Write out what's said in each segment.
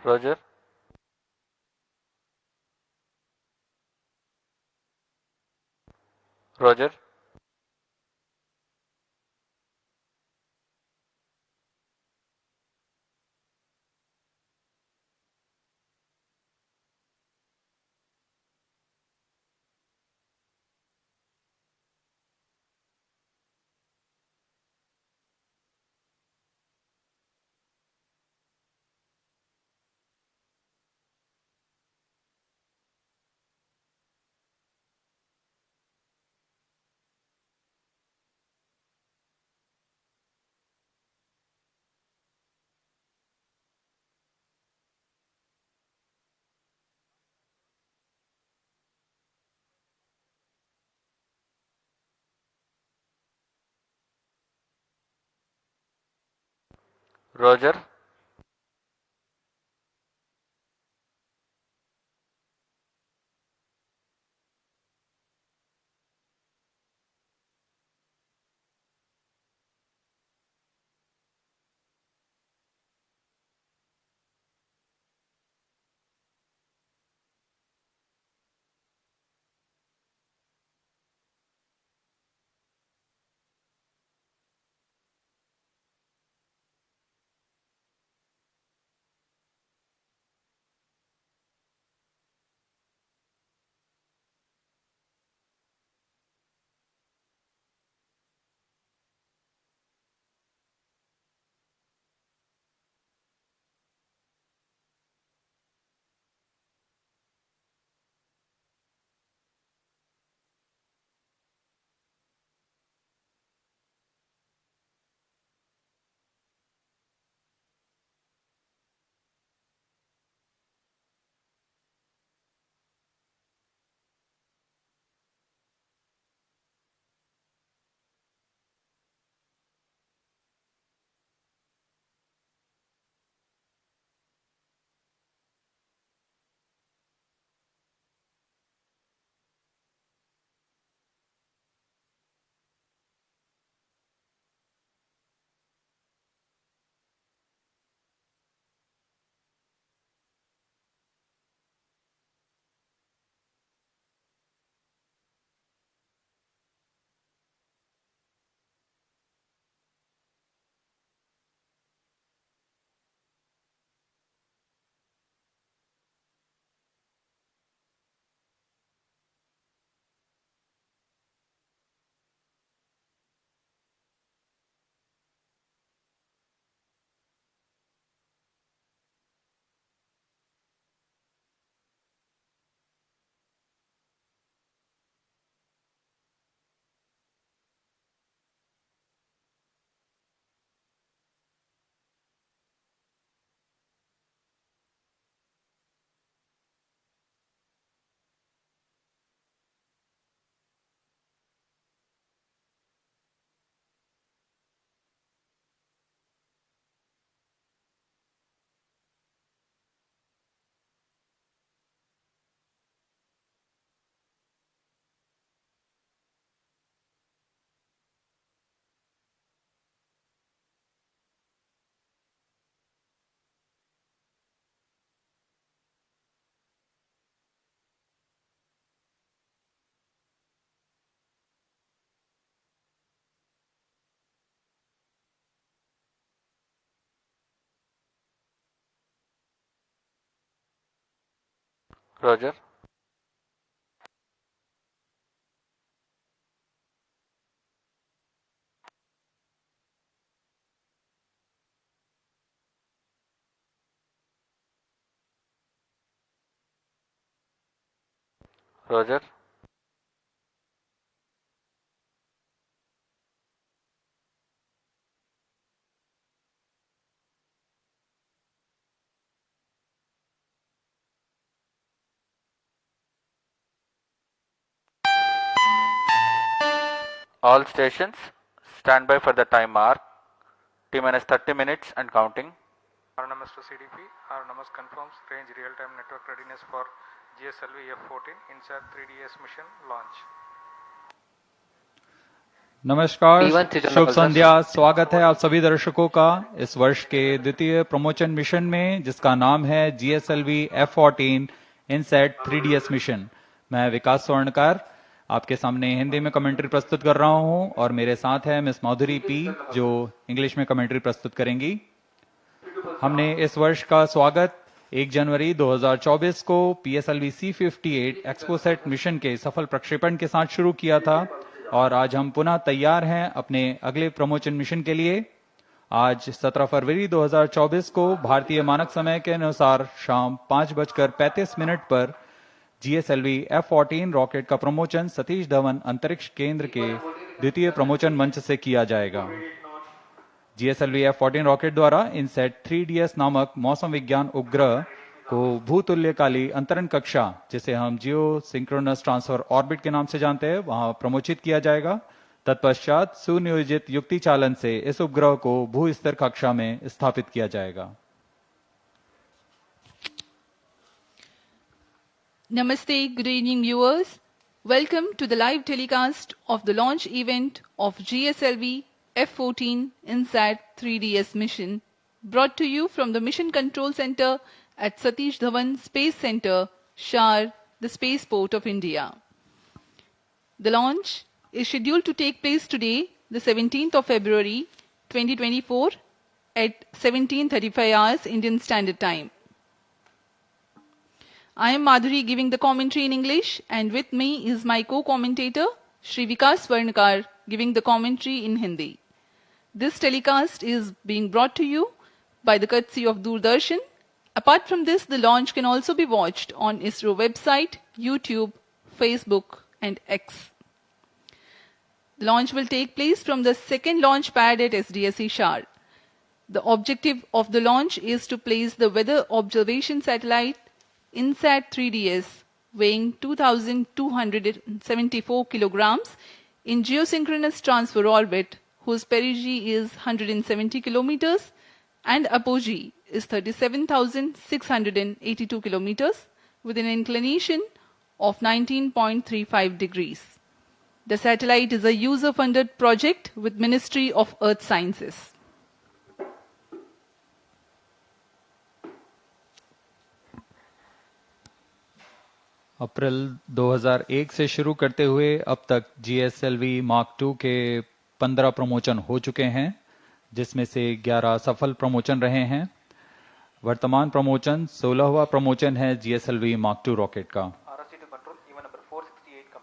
Roger, Roger, Roger, Roger, Roger, all stations stand by for the time mark. T minus 30 minutes and counting. RNMS to CDP. RNMS confirms range real-time network readiness for GSLV-F14 INSAT-3DS mission launch. नमस्कार, P1 से जो शुभ नकल संध्या। स्वागत है आप सभी दर्शकों का इस वर्ष के द्वितीय प्रमोशन मिशन में, जिसका नाम है GSLV-F14 INSAT 3DS मिशन। मैं विकास स्वर्णकार आपके सामने हिंदी में कमेंट्री प्रस्तुत कर रहा हूं और मेरे साथ है मिस माधुरी पी, जो इंग्लिश में कमेंट्री प्रस्तुत करेंगी। हमने इस वर्ष का स्वागत 1 जनवरी 2024 को PSLV C58 एक्सपोसेट मिशन के सफल प्रक्षेपण के साथ शुरू किया था और आज हम पुनः तैयार हैं अपने अगले प्रमोशन मिशन के लिए। आज 17 फरवरी 2024 को भारतीय मानक समय के अनुसार शाम 5:35 पर GSLV-F14 रॉकेट का प्रमोशन सतीश धवन अंतरिक्ष केंद्र के द्वितीय प्रमोशन मंच से किया जाएगा। GSLV-F14 रॉकेट द्वारा INSAT-3DS नामक मौसम विज्ञान उपग्रह को भूतुल्यकाली अंतरण कक्षा, जिसे हम जियो सिंक्रोनस ट्रांसफर ऑर्बिट के नाम से जानते हैं, वहां प्रमोचित किया जाएगा। तत्पश्चात सुनियोजित युक्ति चालन से इस उपग्रह को भू स्तर कक्षा में स्थापित किया जाएगा। Namaste, good evening viewers. Welcome to the live telecast of the launch event of GSLV-F14 INSAT-3DS mission, brought to you from the Mission Control Center at Satish Dhawan Space Center, Shar, the spaceport of India. The launch is scheduled to take place today, the 17th of February 2024 at 17:35 hours Indian Standard Time. I am Madhuri giving the commentary in English, and with me is my co-commentator, Shri Vikas Swarnakar, giving the commentary in Hindi. This telecast is being brought to you by the courtesy of Doordarshan. Apart from this, the launch can also be watched on ISRO website, YouTube, Facebook, and X. The launch will take place from the second launch pad at SDSC Shar. The objective of the launch is to place the weather observation satellite INSAT-3DS, weighing 2,274 kilograms, in geosynchronous transfer orbit, whose perigee is 170 kilometers and apogee is 37,682 kilometers, with an inclination of 19.35 degrees. The satellite is a user-funded project with Ministry of Earth Sciences. अप्रैल 2001 से शुरू करते हुए अब तक GSLV Mark II के 15 promotion हो चुके हैं, जिसमें से 11 सफल प्रमोशन रहे हैं। वर्तमान प्रमोशन 16वां प्रमोशन है GSLV Mark II रॉकेट का।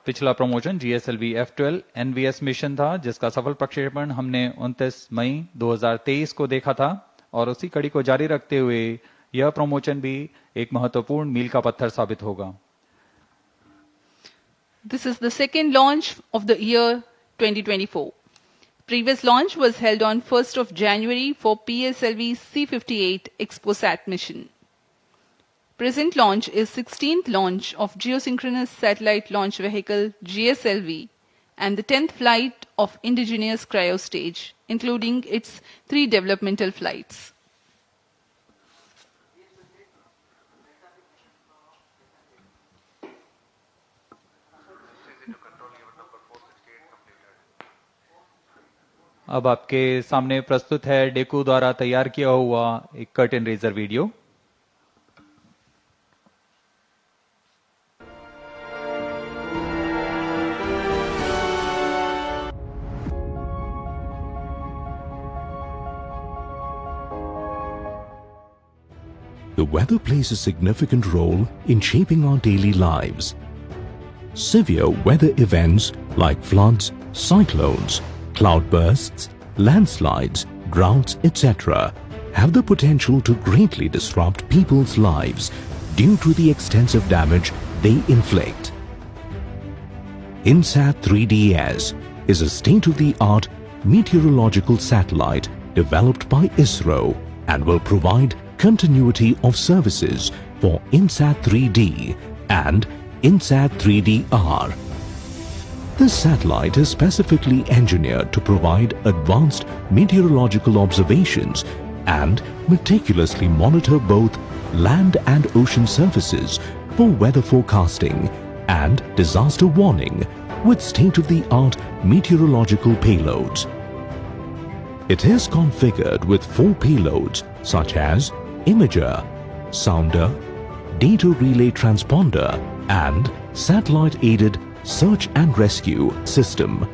पिछला प्रमोशन GSLV-F12 NVS मिशन था, जिसका सफल प्रक्षेपण हमने 29 मई 2023 को देखा था और उसी कड़ी को जारी रखते हुए यह प्रमोशन भी एक महत्वपूर्ण मील का पत्थर साबित होगा। This is the second launch of the year 2024. Previous launch was held on 1st of January for PSLV C58 Exposat mission. Present launch is 16th launch of Geosynchronous Satellite Launch Vehicle GSLV and the 10th flight of indigenous cryostage, including its 3 developmental flights. अब आपके सामने प्रस्तुत है डेकू द्वारा तैयार किया हुआ एक curtain raiser video. The weather plays a significant role in shaping our daily lives. Severe weather events like floods, cyclones, cloudbursts, landslides, droughts, etc. have the potential to greatly disrupt people's lives due to the extensive damage they inflict. INSAT-3DS is a state-of-the-art meteorological satellite developed by ISRO and will provide continuity of services for INSAT-3D and INSAT-3DR. This satellite is specifically engineered to provide advanced meteorological observations and meticulously monitor both land and ocean surfaces for weather forecasting and disaster warning with state-of-the-art meteorological payloads. It is configured with 4 payloads such as imager, sounder, data relay transponder and satellite-aided search and rescue system.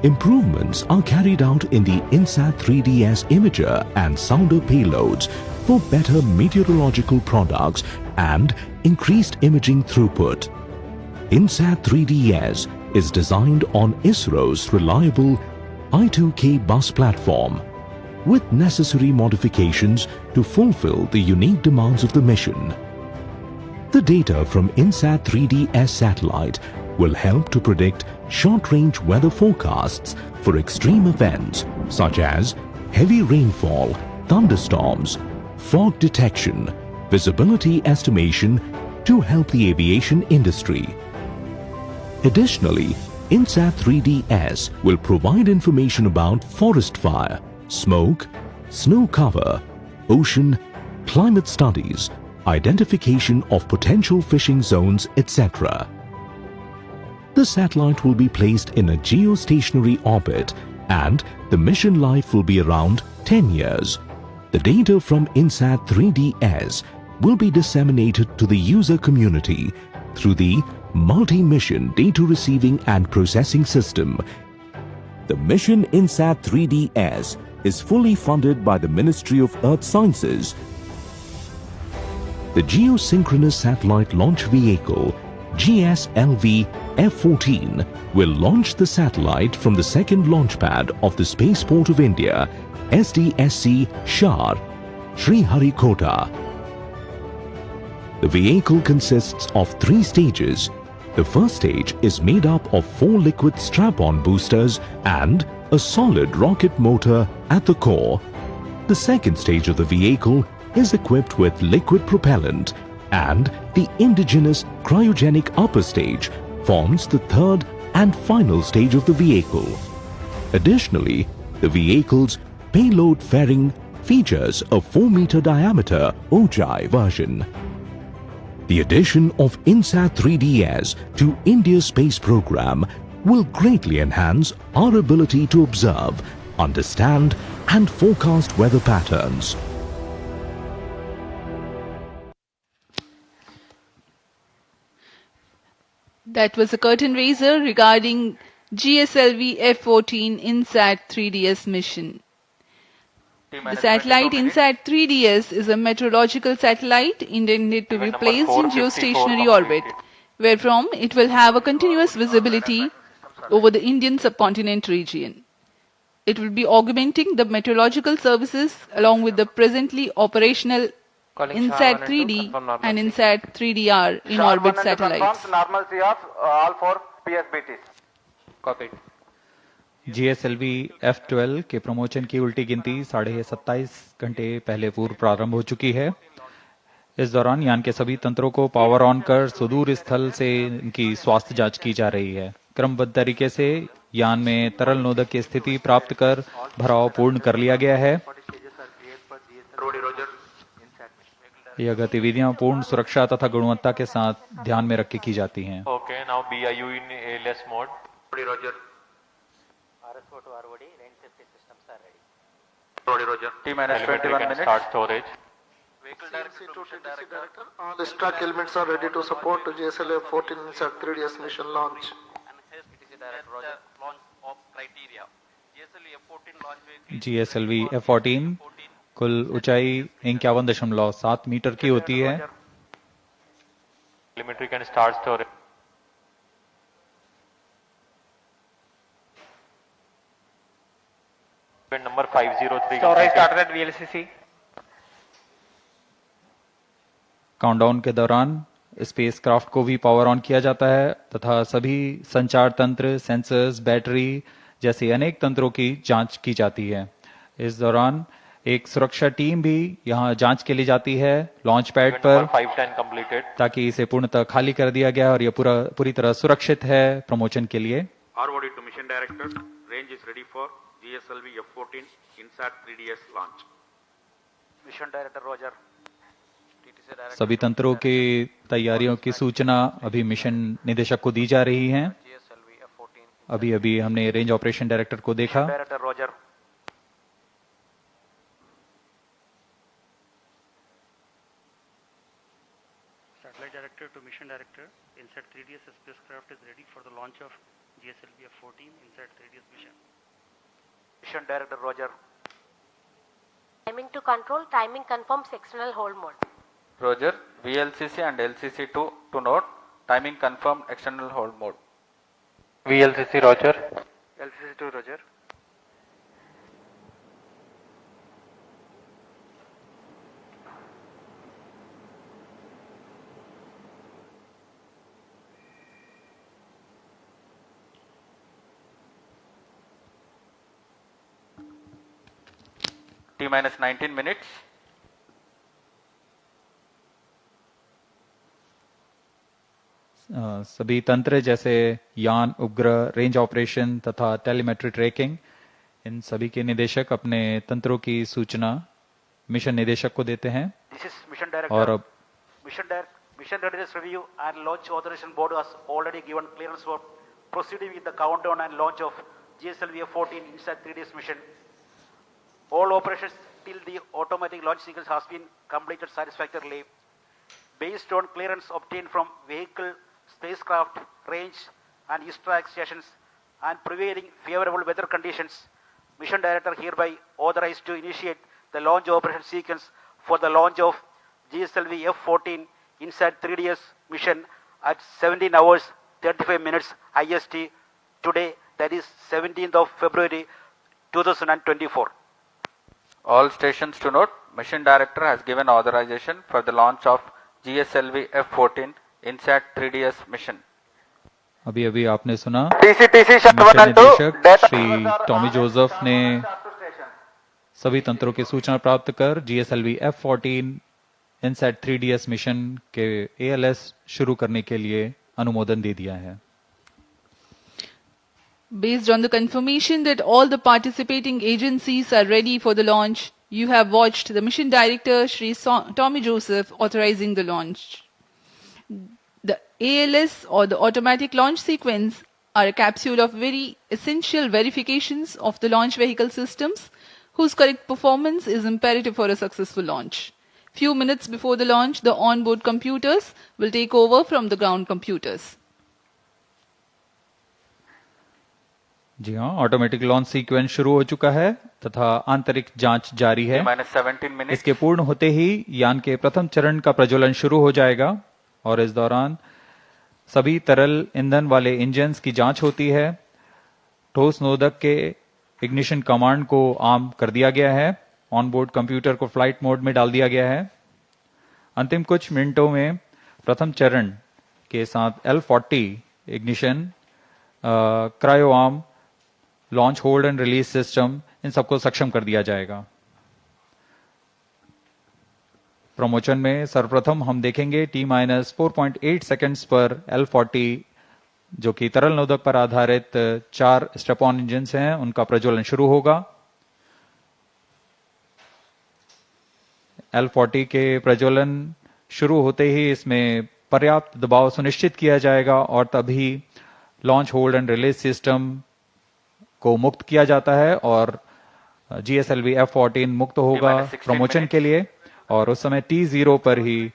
Improvements are carried out in the INSAT-3DS imager and sounder payloads for better meteorological products and increased imaging throughput. INSAT-3DS is designed on ISRO's reliable I2K bus platform with necessary modifications to fulfill the unique demands of the mission. The data from INSAT-3DS satellite will help to predict short-range weather forecasts for extreme events such as heavy rainfall, thunderstorms, fog detection, visibility estimation to help the aviation industry. Additionally, INSAT-3DS will provide information about forest fire, smoke, snow cover, ocean, climate studies, identification of potential fishing zones, etc. The satellite will be placed in a geostationary orbit and the mission life will be around 10 years. The data from INSAT-3DS will be disseminated to the user community through the Multi-Mission Data Receiving and Processing System. The mission INSAT-3DS is fully funded by the Ministry of Earth Sciences. The Geosynchronous Satellite Launch Vehicle GSLV-F14 will launch the satellite from the second launch pad of the Spaceport of India, SDSC Shar, Sriharikota. The vehicle consists of 3 stages. The first stage is made up of 4 liquid strap-on boosters and a solid rocket motor at the core. The second stage of the vehicle is equipped with liquid propellant and the indigenous cryogenic upper stage forms the third and final stage of the vehicle. Additionally, the vehicle's payload fairing features a 4-meter diameter Ojai version. The addition of INSAT-3DS to India's space program will greatly enhance our ability to observe, understand and forecast weather patterns. That was a curtain raiser regarding GSLV-F14 INSAT-3DS mission. The satellite INSAT-3DS is a meteorological satellite intended to be placed in geostationary orbit, wherefrom it will have a continuous visibility over the Indian subcontinent region. It will be augmenting the meteorological services along with the presently operational INSAT-3D and INSAT-3DR in orbit satellites. Normalcy of all 4 PSBTs. Copy. GSLV-F12 के promotion की उल्टी गिनती 27.5 घंटे पहले पूर्व प्रारंभ हो चुकी है। इस दौरान यान के सभी तंत्रों को पावर ऑन कर सुदूर स्थल से इनकी स्वास्थ्य जांच की जा रही है। क्रमबद्ध तरीके से यान में तरल नोदक की स्थिति प्राप्त कर भराव पूर्ण कर लिया गया है। यह गतिविधियां पूर्ण सुरक्षा तथा गुणवत्ता के साथ ध्यान में रख के की जाती हैं। Okay, now BIU in ALS mode. Roger. RSO to ROD, range safety systems are ready. Roger. T-minus 21 minutes. Start storage. Vehicle director to mission director. All stack elements are ready to support GSLV-F14 INSAT-3DS mission launch. And says PTC director Roger. Launch of criteria. GSLV-F14 launch vehicle. GSLV-F14 कुल ऊंचाई 51.7 metre की होती है। Telemetry can start storage. Number 503. Storage started at VLCC. Countdown के दौरान spacecraft को भी power on किया जाता है तथा सभी संचार तंत्र, सेंसर्स, बैटरी जैसे अनेक तंत्रों की जांच की जाती है। इस दौरान एक सुरक्षा टीम भी यहां जांच के लिए जाती है लॉन्च पैड पर, 510 completed. ताकि इसे पूर्णतः खाली कर दिया गया और यह पूरी तरह सुरक्षित है प्रमोशन के लिए। ROD to mission director, range is ready for GSLV-F14 INSAT-3DS launch. Mission director Roger. TTC director. सभी तंत्रों की तैयारियों की सूचना अभी मिशन निदेशक को दी जा रही है। GSLV अभी अभी हमने रेंज ऑपरेशन डायरेक्टर को देखा. Director Roger. Satellite Director to Mission Director, INSAT-3DS spacecraft is ready for the launch of GSLV-F14 INSAT-3DS mission. Mission Director Roger. Timing to control, timing confirms external hold mode. Roger. VLCC and LCC2 to note. Timing confirmed external hold mode. VLCC Roger. LCC2 Roger. T minus 19 minutes. सभी तंत्र जैसे यान, उपग्रह, range operation तथा telemetry tracking, इन सभी के निदेशक अपने तंत्रों की सूचना मिशन निदेशक को देते हैं. This is Mission Director. और अब Mission Readiness Review and Launch Authorization Board has already given clearance for proceeding with the countdown and launch of GSLV-F14 INSAT-3DS mission. All operations till the automatic launch sequence has been completed satisfactorily. Based on clearance obtained from vehicle, spacecraft, range and east-track stations and prevailing favorable weather conditions, Mission Director hereby authorized to initiate the launch operation sequence for the launch of GSLV-F14 INSAT-3DS mission at 17 hours 35 minutes IST today, that is 17th of February 2024. All stations to note. Mission Director has given authorization for the launch of GSLV-F14 INSAT-3DS mission. अभी अभी आपने सुना TCTC shut mission 1 and 2. निदेशक Data Shri Tommy Joseph ने सभी तंत्रों की सूचना प्राप्त कर GSLV-F14 INSAT-3DS मिशन के ALS शुरू करने के लिए अनुमोदन दे दिया है. Based on the confirmation that all the participating agencies are ready for the launch, you have watched the mission director, Shri Tommy Joseph, authorizing the launch. The ALS or the automatic launch sequence are a capsule of very essential verifications of the launch vehicle systems whose correct performance is imperative for a successful launch. Few minutes before the launch, the onboard computers will take over from the ground computers. जी हाँ, automatic launch sequence शुरू हो चुका है तथा आंतरिक जांच जारी है. Minus 17 minutes. इसके पूर्ण होते ही यान के प्रथम चरण का प्रज्वलन शुरू हो जाएगा और इस दौरान सभी तरल ईंधन वाले इंजन्स की जांच होती है. ठोस नोदक के इग्निशन कमांड को आम कर दिया गया है. ऑनबोर्ड कंप्यूटर को फ्लाइट मोड में डाल दिया गया है. अंतिम कुछ मिनटों में प्रथम चरण के साथ L40 ignition, cryo arm, launch hold and release system, इन सबको सक्षम कर दिया जाएगा. प्रमोशन में सर्वप्रथम हम देखेंगे T-4.8 सेकंड्स पर L40 जो कि तरल नोदक पर आधारित 4 स्टेप ऑन इंजन हैं, उनका प्रज्वलन शुरू होगा. L40 के प्रज्वलन शुरू होते ही इसमें पर्याप्त दबाव सुनिश्चित किया जाएगा और तभी launch hold and release system को मुक्त किया जाता है और GSLV-F14 मुक्त होगा प्रमोशन के लिए. और उस समय T0 पर ही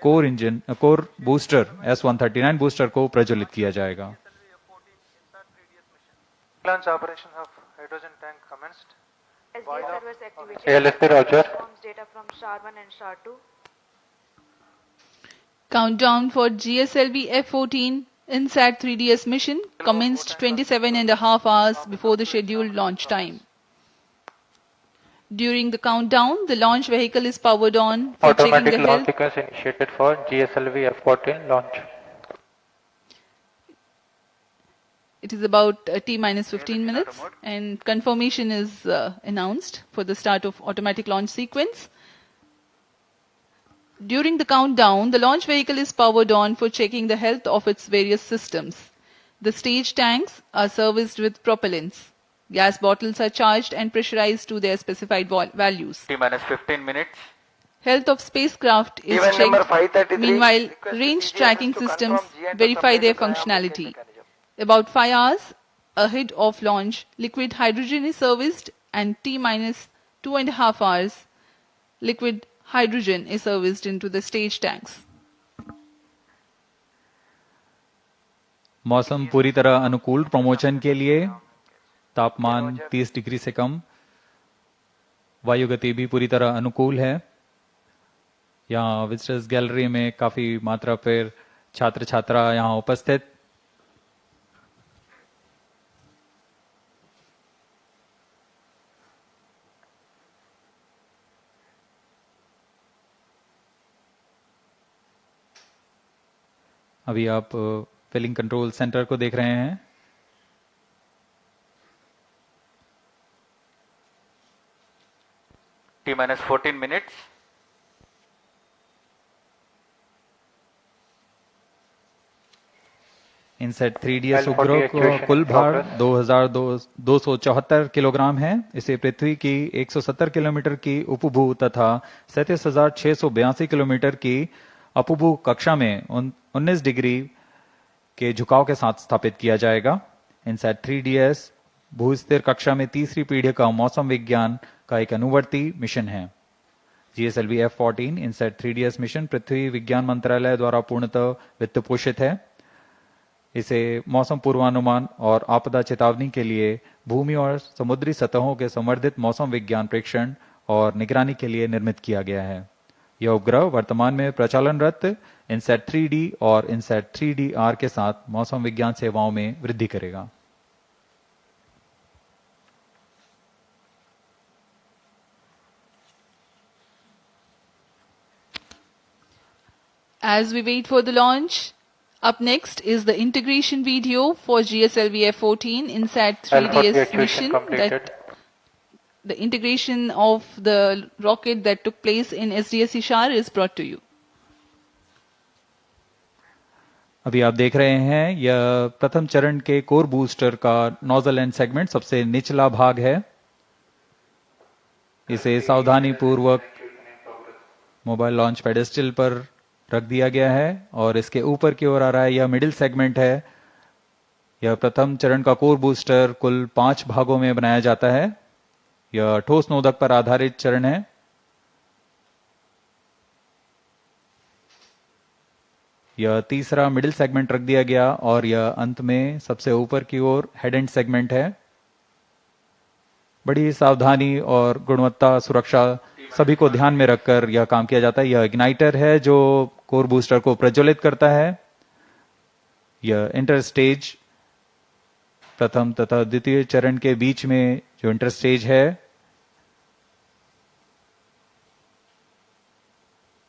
कोर बूस्टर S139 बूस्टर को प्रज्वलित किया जाएगा. Launch operations of hydrogen tank commenced. SDA servers activated. ALSP Roger. Forms data from SHAR-1 and SHAR-2. Countdown for GSLV-F14 INSAT-3DS mission commenced 27.5 hours before the scheduled launch time. During the countdown, the launch vehicle is powered on for checking Automatic the launch sequence initiated for GSLV-F14 launch. It is about T-minus 15 minutes and confirmation is announced for the start of automatic launch sequence. During the countdown, the launch vehicle is powered on for checking the health of its various systems. The stage tanks are serviced with propellants. Gas bottles are charged and pressurized to their specified values. T-minus 15 minutes. Health of spacecraft is Event number checked. 533. Meanwhile, range tracking systems verify their functionality. About 5 hours ahead of launch, liquid hydrogen is serviced, and T minus 2.5 hours, liquid hydrogen is serviced into the stage tanks. मौसम पूरी तरह अनुकूल promotion के लिए तापमान 30 degree से कम, वायु गति भी पूरी तरह अनुकूल है। यहाँ विजिटर्स गैलरी में काफी मात्रा पर छात्र छात्रा यहाँ उपस्थित। अभी आप फिलिंग कंट्रोल सेंटर को देख रहे हैं। T minus 14 minutes. INSAT 3DS उपग्रह का कुल भार 2274 किलोग्राम है। इसे पृथ्वी की 170 किलोमीटर की उपभू तथा 37,682 किलोमीटर की अपभू कक्षा में 19 डिग्री के झुकाव के साथ स्थापित किया जाएगा। इनसेट 3DS भूस्थिर कक्षा में तीसरी पीढ़ी का मौसम विज्ञान का एक अनुवर्ती मिशन है। GSLV-F14 इनसेट 3DS मिशन पृथ्वी विज्ञान मंत्रालय द्वारा पूर्णतः वित्त पोषित है। इसे मौसम पूर्वानुमान और आपदा चेतावनी के लिए भूमि और समुद्री सतहों के संवर्धित मौसम विज्ञान प्रेक्षण और निगरानी के लिए निर्मित किया गया है। यह उपग्रह वर्तमान में प्रचालनरत इनसेट 3D और इनसेट 3DR के साथ मौसम विज्ञान सेवाओं में वृद्धि करेगा। As we wait for the launch, up next is the integration video for GSLV-F14 INSAT-3DS mission. The integration of the rocket that took place in SDS Ishar is brought to you. अभी आप देख रहे हैं यह प्रथम चरण के core booster का नोजल एंड सेगमेंट सबसे निचला भाग है। इसे सावधानी पूर्वक मोबाइल लॉन्च पेडेस्टल पर रख दिया गया है और इसके ऊपर की ओर आ रहा है। यह मिडिल सेगमेंट है। यह प्रथम चरण का कोर बूस्टर कुल 5 भागों में बनाया जाता है। यह ठोस नोदक पर आधारित चरण है। यह तीसरा मिडिल सेगमेंट रख दिया गया और यह अंत में सबसे ऊपर की ओर हेड एंड सेगमेंट है। बड़ी सावधानी और गुणवत्ता सुरक्षा सभी को ध्यान में रखकर यह काम किया जाता है। यह इग्नाइटर है जो कोर बूस्टर को प्रज्वलित करता है। यह इंटर स्टेज प्रथम तथा द्वितीय चरण के बीच में जो इंटर स्टेज है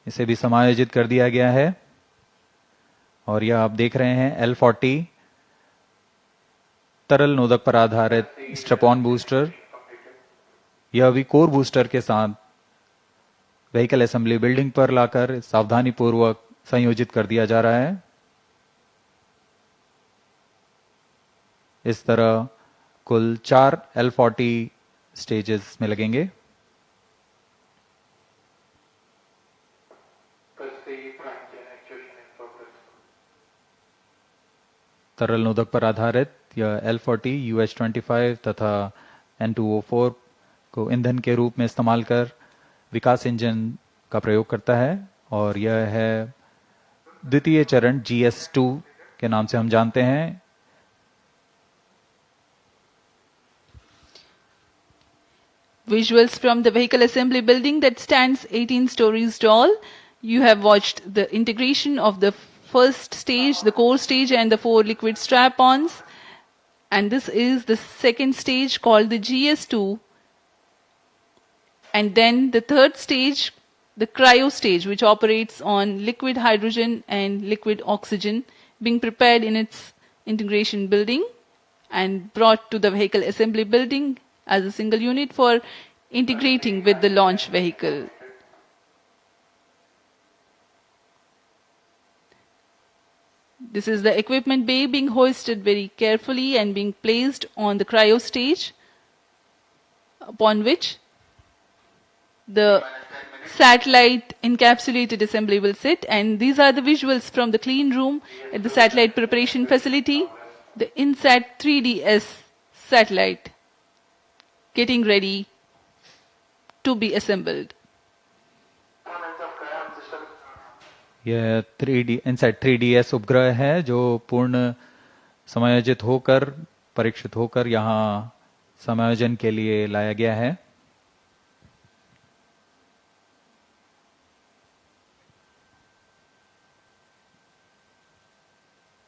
इसे भी समायोजित कर दिया गया है। और यह आप देख रहे हैं L40 तरल नोदक पर आधारित स्ट्रैप-ऑन बूस्टर। यह भी कोर बूस्टर के साथ व्हीकल असेंबली बिल्डिंग पर लाकर सावधानी पूर्वक संयोजित कर दिया जा रहा है। इस तरह कुल 4 L40 स्टेजेस में लगेंगे। तरल नोदक पर आधारित यह L40 UH-25 तथा N2O4 को ईंधन के रूप में इस्तेमाल कर विकास इंजन का प्रयोग करता है और यह है द्वितीय चरण GS2 के नाम से हम जानते हैं। Visuals from the vehicle assembly building that stands 18 stories tall. You have watched the integration of the first stage, the core stage, and the 4 liquid strap-ons. And this is the second stage called the GS2. And then the third stage, the cryo stage, which operates on liquid hydrogen and liquid oxygen, being prepared in its integration building and brought to the vehicle assembly building as a single unit for integrating with the launch vehicle. This is the equipment bay being hoisted very carefully and being placed on the cryo stage, upon which the satellite encapsulated assembly will sit. And these are the visuals from the clean room at the satellite preparation facility. the INSAT-3DS satellite getting ready to be assembled. यह 3D INSAT 3DS उपग्रह है जो पूर्ण समायोजित होकर परीक्षित होकर यहाँ समायोजन के लिए लाया गया है।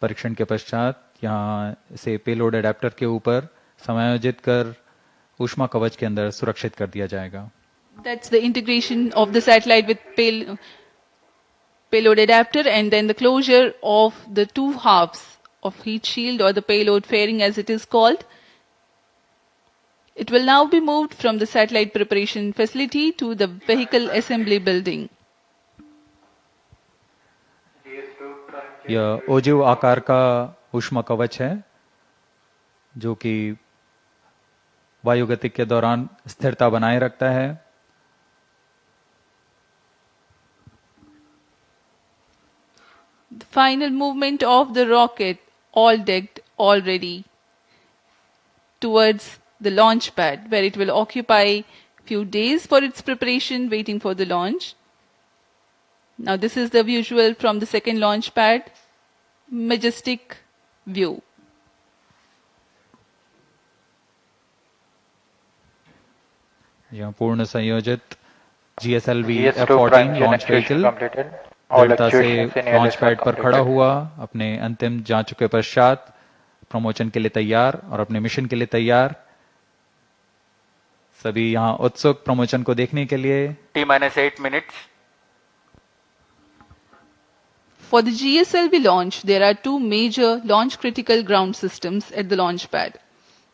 परीक्षण के पश्चात यहाँ इसे पेलोड एडेप्टर के ऊपर समायोजित कर ऊष्मा कवच के अंदर सुरक्षित कर दिया जाएगा। That's the integration of the satellite with payload adapter and then the closure of the two halves of heat shield or the payload fairing as it is called. It will now be moved from the satellite preparation facility to the vehicle assembly building. यह ओजिव आकार का ऊष्मा कवच है जो कि वायुगतिक के दौरान स्थिरता बनाए रखता है। The final movement of the rocket, all decked, all ready, towards the launch pad where it will occupy few days for its preparation, waiting for the launch. Now this is the visual from the second launch pad, majestic view. यह पूर्ण संयोजित GSLV-F14 launch vehicle दृढ़ता से launch pad पर खड़ा हुआ, अपने अंतिम जांचों के पश्चात प्रमोशन के लिए तैयार और अपने मिशन के लिए तैयार। सभी यहाँ उत्सुक प्रमोशन को देखने के लिए। T-8 minutes. For the GSLV launch, there are two major launch critical ground systems at the launch pad.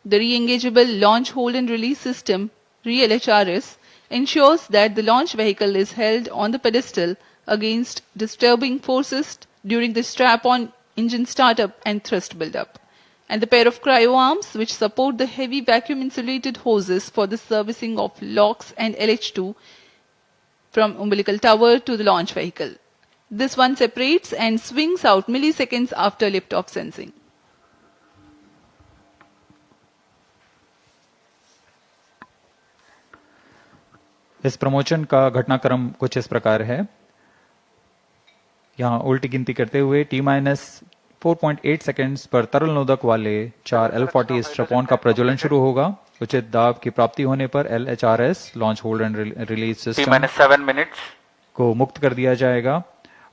The re-engageable launch hold and release system, RELHRS, ensures that the launch vehicle is held on the pedestal against disturbing forces during the strap-on engine startup and thrust buildup. And the pair of cryo arms which support the heavy vacuum insulated hoses for the servicing of LOX and LH2 from umbilical tower to the launch vehicle. This one separates and swings out milliseconds after liftoff sensing. इस promotion का घटनाक्रम कुछ इस प्रकार है। यहाँ उल्टी गिनती करते हुए T-4.8 सेकेंड्स पर तरल नोदक वाले 4 L40 स्ट्रैप-ऑन का प्रज्वलन शुरू होगा। उचित दाब की प्राप्ति होने पर LHRS launch hold and release system T-7 minutes. को मुक्त कर दिया जाएगा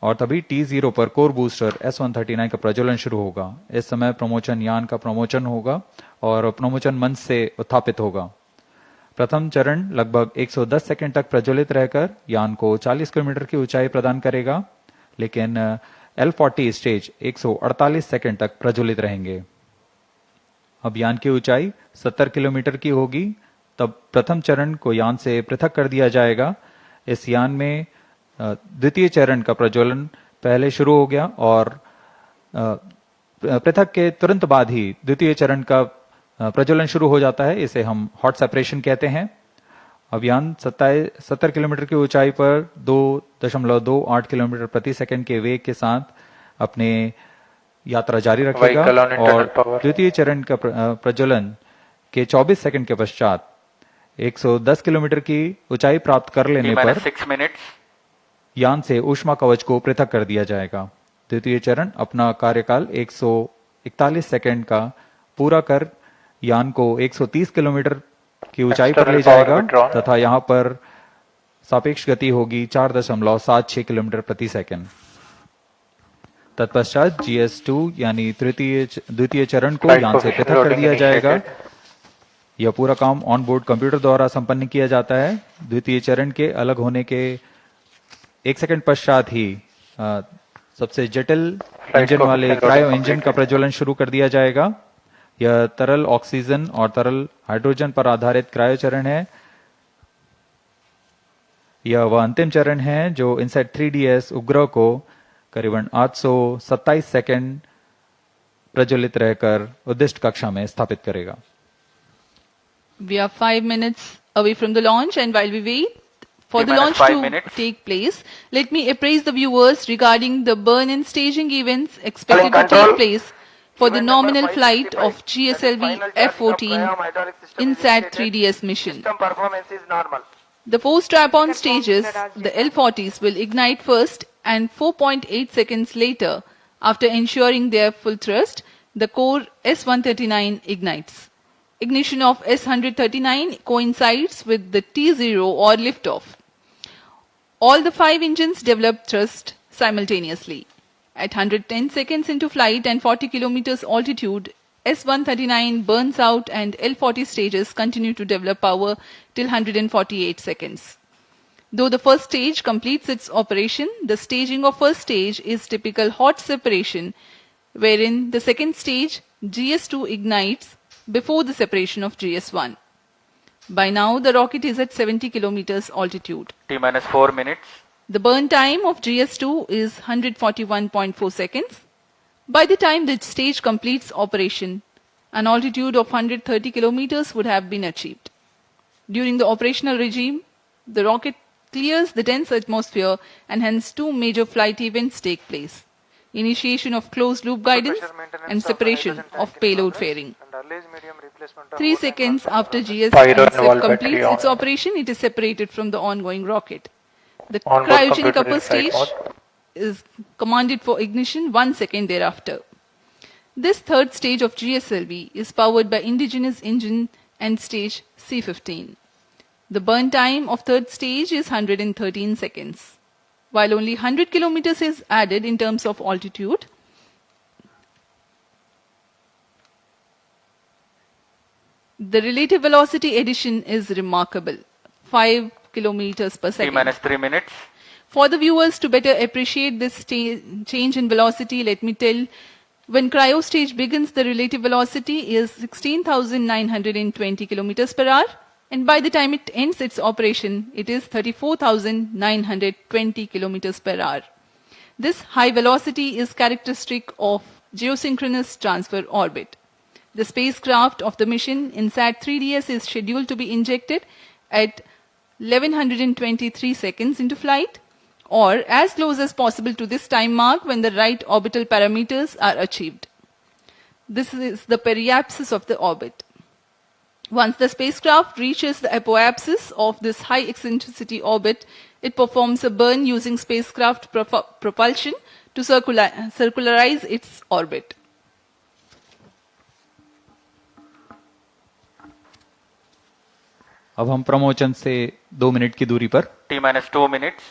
और तभी T0 पर कोर बूस्टर S139 का प्रज्वलन शुरू होगा। इस समय प्रमोशन यान का प्रमोशन होगा और प्रमोशन मंच से उत्थापित होगा। प्रथम चरण लगभग 110 सेकंड तक प्रज्वलित रहकर यान को 40 किलोमीटर की ऊंचाई प्रदान करेगा, लेकिन L40 स्टेज 148 सेकंड तक प्रज्वलित रहेंगे। अब यान की ऊंचाई 70 किलोमीटर की होगी, तब प्रथम चरण को यान से पृथक कर दिया जाएगा। इस यान में द्वितीय चरण का प्रज्वलन पहले शुरू हो गया और पृथक के तुरंत बाद ही द्वितीय चरण का प्रज्वलन शुरू हो जाता है। इसे हम हॉट सेपरेशन कहते हैं। अब यान 70 किलोमीटर की ऊंचाई पर 2.28 किलोमीटर प्रति सेकंड के वेग के साथ अपने यात्रा जारी रखेगा और द्वितीय चरण का प्रज्वलन के 24 सेकंड के पश्चात 110 किलोमीटर की ऊंचाई प्राप्त कर लेने पर यान से ऊष्मा कवच को पृथक कर दिया जाएगा। द्वितीय चरण अपना कार्यकाल 141 सेकंड का पूरा कर यान को 130 किलोमीटर की ऊंचाई पर ले जाएगा तथा यहां पर सापेक्ष गति होगी 4.76 किलोमीटर प्रति सेकंड। तत्पश्चात GS2 यानी द्वितीय चरण को यान से पृथक कर दिया जाएगा। यह पूरा काम ऑन बोर्ड कंप्यूटर द्वारा संपन्न किया जाता है। द्वितीय चरण के अलग होने के 1 सेकंड पश्चात ही सबसे जटिल इंजन वाले क्रायो इंजन का प्रज्वलन शुरू कर दिया जाएगा। यह तरल ऑक्सीजन और तरल हाइड्रोजन पर आधारित क्रायो चरण है। यह वह अंतिम चरण है जो INSAT-3DS उपग्रह को करीबन 827 सेकंड प्रज्वलित रहकर उद्दिष्ट कक्षा में स्थापित करेगा। We are 5 minutes away from the launch, and while we wait for the launch to take place, let me appraise the viewers regarding the burn-in staging events expected to take place for the nominal flight of GSLV-F14 INSAT-3DS mission. System performance is normal. The 4 strap-on stages, the L40s, will ignite first and 4.8 seconds later, after ensuring their full thrust, the core S139 ignites. Ignition of S139 coincides with the T0 or liftoff. All the 5 engines develop thrust simultaneously. At 110 seconds into flight and 40 kilometers altitude, S139 burns out and L40 stages continue to develop power till 148 seconds. Though the first stage completes its operation, the staging of first stage is typical hot separation, wherein the second stage, GS2, ignites before the separation of GS1. By now, the rocket is at 70 kilometers altitude. T minus 4 minutes. The burn time of GS2 is 141.4 seconds. By the time the stage completes operation, an altitude of 130 kilometers would have been achieved. During the operational regime, the rocket clears the dense atmosphere and hence 2 major flight events take place: initiation of closed-loop guidance and separation of payload fairing. 3 seconds after GS completes its operation, it is separated from the ongoing rocket. The cryogenic upper stage is commanded for ignition 1 second thereafter. This third stage of GSLV is powered by indigenous engine and stage C15. The burn time of third stage is 113 seconds. While only 100 kilometers is added in terms of altitude, the relative velocity addition is remarkable, 5 kilometers per second. T minus 3 minutes. For the viewers to better appreciate this change in velocity, let me tell, when cryo stage begins, the relative velocity is 16,920 kilometers per hour, and by the time it ends its operation, it is 34,920 kilometers per hour. This high velocity is characteristic of geosynchronous transfer orbit. The spacecraft of the mission INSAT-3DS is scheduled to be injected at 1123 seconds into flight, or as close as possible to this time mark when the right orbital parameters are achieved. This is the periapsis of the orbit. Once the spacecraft reaches the apoapsis of this high eccentricity orbit, it performs a burn using spacecraft propulsion to circularize its orbit. अब हम प्रमोचन से 2 minute की दूरी पर T minus 2 minutes.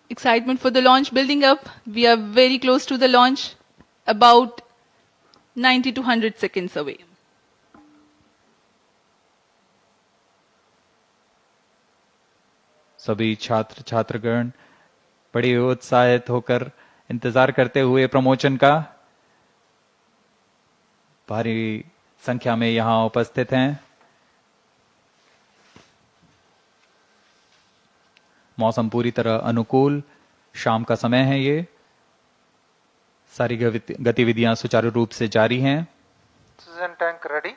Excitement for the launch building up. We are very close to the launch, about 90 to 100 seconds away. सभी छात्र छात्रगण बड़े उत्साहित होकर इंतजार करते हुए प्रमोचन का भारी संख्या में यहां उपस्थित हैं। मौसम पूरी तरह अनुकूल, शाम का समय है। ये सारी गतिविधियां सुचारू रूप से जारी हैं। Oxygen tank ready.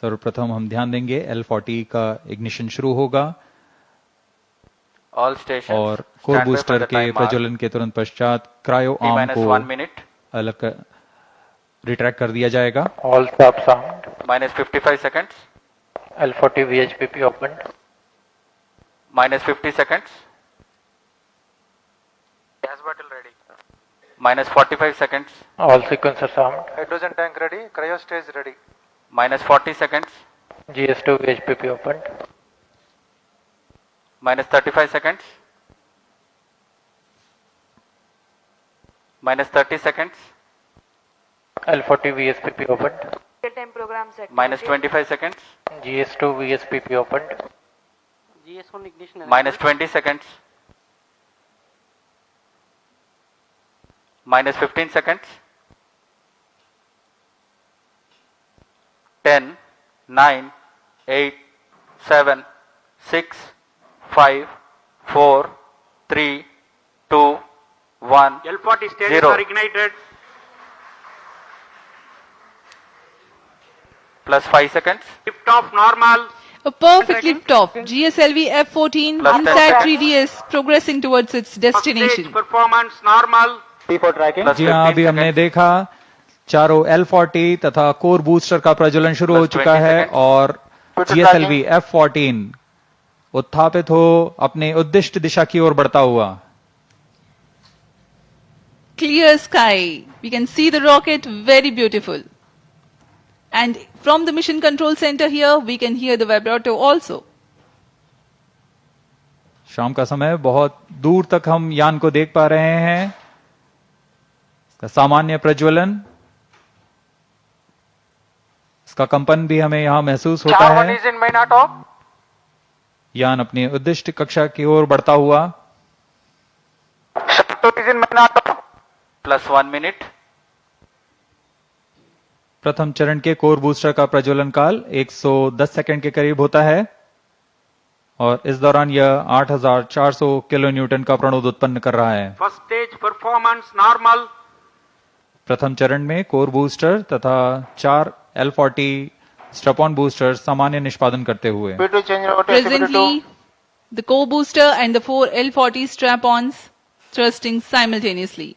सर्वप्रथम हम ध्यान देंगे L40 का इग्निशन शुरू होगा All stations और core stand by for booster the के time mark. प्रज्वलन के तुरंत पश्चात क्रायो T आर्म minus को 1 minute. अलग रिट्रैक्ट कर दिया जाएगा। All stop sound. Minus 55 seconds. L40 VHPP opened. Minus 50 seconds. Gas bottle ready. Minus 45 seconds. All sequencers armed. Hydrogen tank ready. Cryo stage ready. Minus 40 seconds. GS2 VHPP opened. Minus 35 seconds. Minus 30 seconds. L40 VSPP opened. Real-time program set. Minus 25 seconds. GS2 VSPP opened. GS1 ignition. Minus 20 seconds. Minus 15 seconds. 10, 9, 8, 7, 6, 5, 4, 3, 2, 1, L40 stages 0. are ignited. Plus 5 seconds. Lift off normal. A perfect lift-off. GSLV F14 Plus 10 INSAT seconds. 3DS progressing towards its First destination. stage performance normal. Plus जी हाँ, 15 अभी हमने seconds. देखा चारों L40 तथा core booster का प्रज्वलन शुरू हो Plus चुका 20 है seconds. और GSLV F14 उत्थापित हो अपने उद्दिष्ट दिशा की ओर बढ़ता हुआ। Clear sky. We can see the rocket, very beautiful. And from the mission control center here, we can hear the vibrato also. शाम का समय, बहुत दूर तक हम यान को देख पा रहे हैं। इसका सामान्य प्रज्वलन, इसका कंपन भी हमें यहां महसूस होता है। यान अपनी उद्दिष्ट कक्षा की ओर बढ़ता हुआ। Plus 1 minute. प्रथम चरण के कोर बूस्टर का प्रज्वलन काल 110 सेकंड के करीब होता है और इस दौरान यह 8400 किलो न्यूटन का प्रणोद उत्पन्न कर रहा है। First stage performance normal. प्रथम चरण में कोर बूस्टर तथा 4 L40 स्ट्रैप-ऑन बूस्टर सामान्य निष्पादन करते हुए। Presently, the core booster and the 4 L40 strap-ons thrusting simultaneously.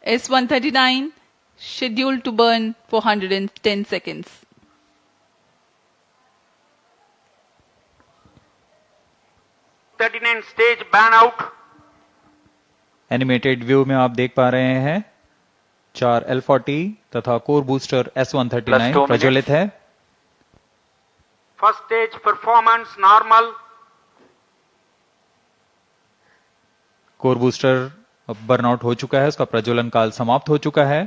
S139 scheduled to burn for 110 seconds. S139 stage ban out. Animated view में आप देख पा रहे हैं 4 L40 तथा core booster Plus 2 S139 minutes. प्रज्वलित है। First stage performance normal. Core booster अब बर्नआउट हो चुका है, उसका प्रज्वलन काल समाप्त हो चुका है,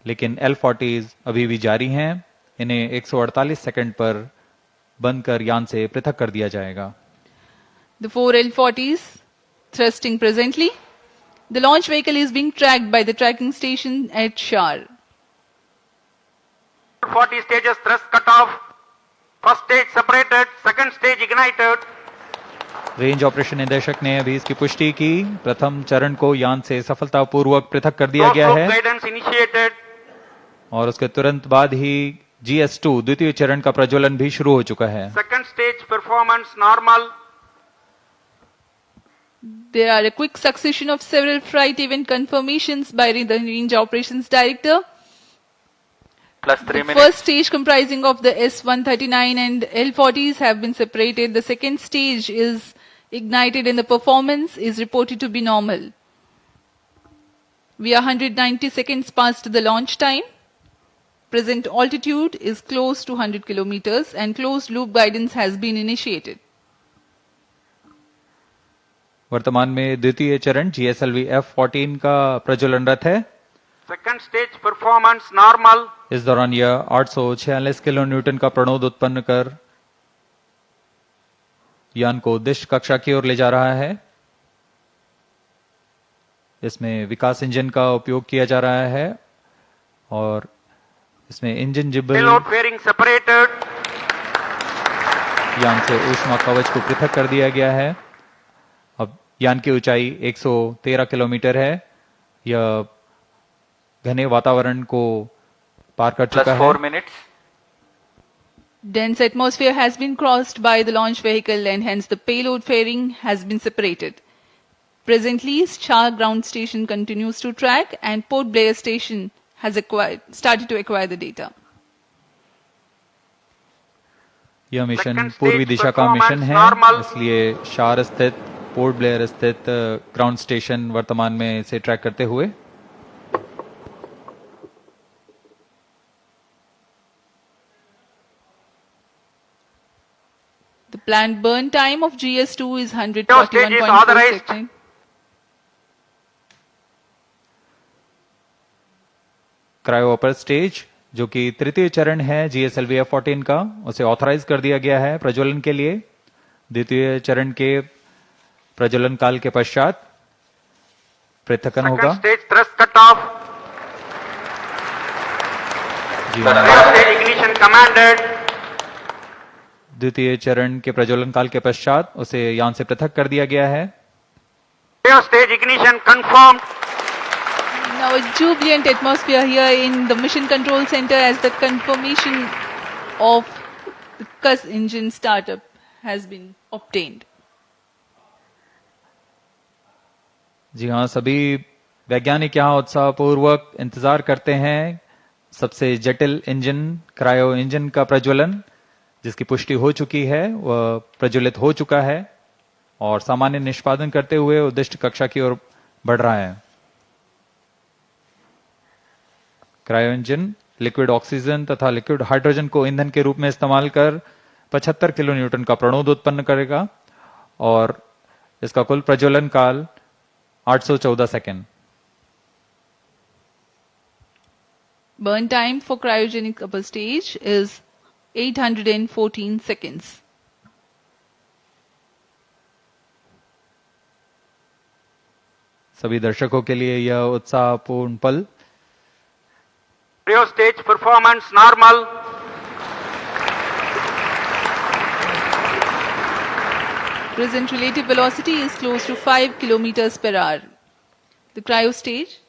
लेकिन L40 अभी भी जारी हैं। इन्हें 148 सेकंड पर बंद कर यान से पृथक कर दिया जाएगा। The 4 L40s thrusting presently. The launch vehicle is being tracked by the tracking station at Shar. 40 stages thrust cut off. First stage separated. Second stage ignited. Range operation निदेशक ने अभी इसकी पुष्टि की। प्रथम चरण को यान से सफलतापूर्वक पृथक कर दिया गया Slope है guidance initiated. और उसके तुरंत बाद ही GS2 द्वितीय चरण का प्रज्वलन भी शुरू हो चुका है। Second stage performance normal. There are a quick succession of several flight event confirmations by the Range Operations Director. Plus 3 The minutes. first stage comprising of the S139 and L40s have been separated. The second stage is ignited and the performance is reported to be normal. We are 190 seconds past the launch time. Present altitude is close to 100 kilometers and closed loop guidance has been initiated. वर्तमान में द्वितीय चरण GSLV F14 का प्रज्वलनरत है। Second stage performance normal. इस दौरान यह 846 kilo Newton का प्रणोद उत्पन्न कर यान को उद्दिष्ट कक्षा की ओर ले जा रहा है। इसमें विकास इंजन का उपयोग किया जा रहा है और इसमें इंजन जिब्बल Payload fairing separated. यान से ऊष्मा कवच को पृथक कर दिया गया है। अब यान की ऊंचाई 113 किलोमीटर है। यह घने वातावरण को पार कर Plus चुका 4 है। minutes. Dense atmosphere has been crossed by the launch vehicle and hence the payload fairing has been separated. Presently, Shah ground station continues to track and Port Blair station has started to acquire the data. यह mission Second stage पूर्वी दिशा का mission performance है, normal. इसलिए शार स्थित port Blair स्थित ground station वर्तमान में से ट्रैक करते हुए The planned burn time of GS2 is Stage is 141.4 authorized. seconds. Cryo upper stage जो कि तृतीय चरण है GSLV F14 का, उसे ऑथराइज कर दिया गया है प्रज्वलन के लिए। द्वितीय चरण के प्रज्वलन काल के पश्चात पृथकन होगा। Second stage thrust cut off. जी Third stage ignition commanded. द्वितीय चरण के प्रज्वलन काल के पश्चात उसे यान से पृथक कर दिया गया है। Stage ignition confirmed. Now a jubilant atmosphere here in the Mission Control Center as the confirmation of the CUS engine startup has been obtained. जी हाँ, सभी वैज्ञानिक यहाँ उत्साहपूर्वक इंतजार करते हैं सबसे जटिल इंजन क्रायो इंजन का प्रज्वलन, जिसकी पुष्टि हो चुकी है, वह प्रज्वलित हो चुका है और सामान्य निष्पादन करते हुए उद्दिष्ट कक्षा की ओर बढ़ रहा है। क्रायो इंजन लिक्विड ऑक्सीजन तथा लिक्विड हाइड्रोजन को ईंधन के रूप में इस्तेमाल कर 75 किलो न्यूटन का प्रणोद उत्पन्न करेगा और इसका कुल प्रज्वलन काल 814 second. Burn time for cryogenic upper stage is 814 seconds. सभी दर्शकों के लिए यह उत्साहपूर्ण पल। Cryo stage performance normal. Present relative velocity is close to 5 kilometers per hour. The cryo stage,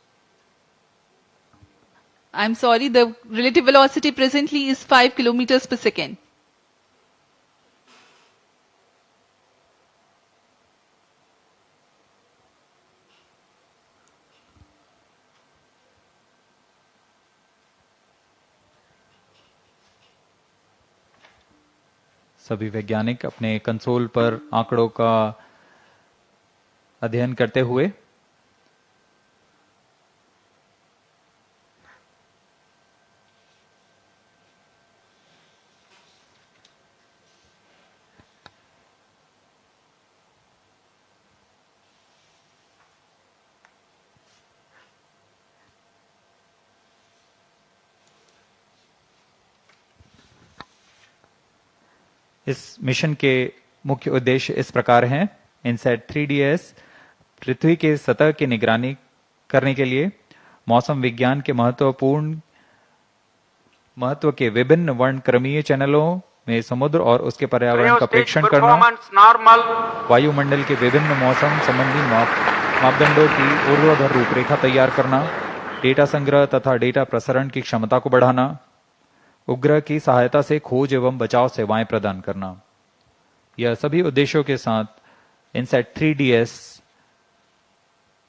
I'm sorry, the relative velocity presently is 5 kilometers per second. सभी वैज्ञानिक अपने console पर आंकड़ों का अध्ययन करते हुए इस मिशन के मुख्य उद्देश्य इस प्रकार हैं। इनसैट 3DS पृथ्वी के सतह की निगरानी करने के लिए मौसम विज्ञान के महत्व के विभिन्न वर्णक्रमीय चैनलों में समुद्र और उसके पर्यावरण का परीक्षण करना, वायुमंडल के विभिन्न मौसम संबंधी मापदंडों की ऊर्ध्वाधर रूपरेखा तैयार करना, डेटा संग्रह तथा डेटा प्रसारण की क्षमता को बढ़ाना, उपग्रह की सहायता से खोज एवं बचाव सेवाएं प्रदान करना। यह सभी उद्देश्यों के साथ इनसैट 3DS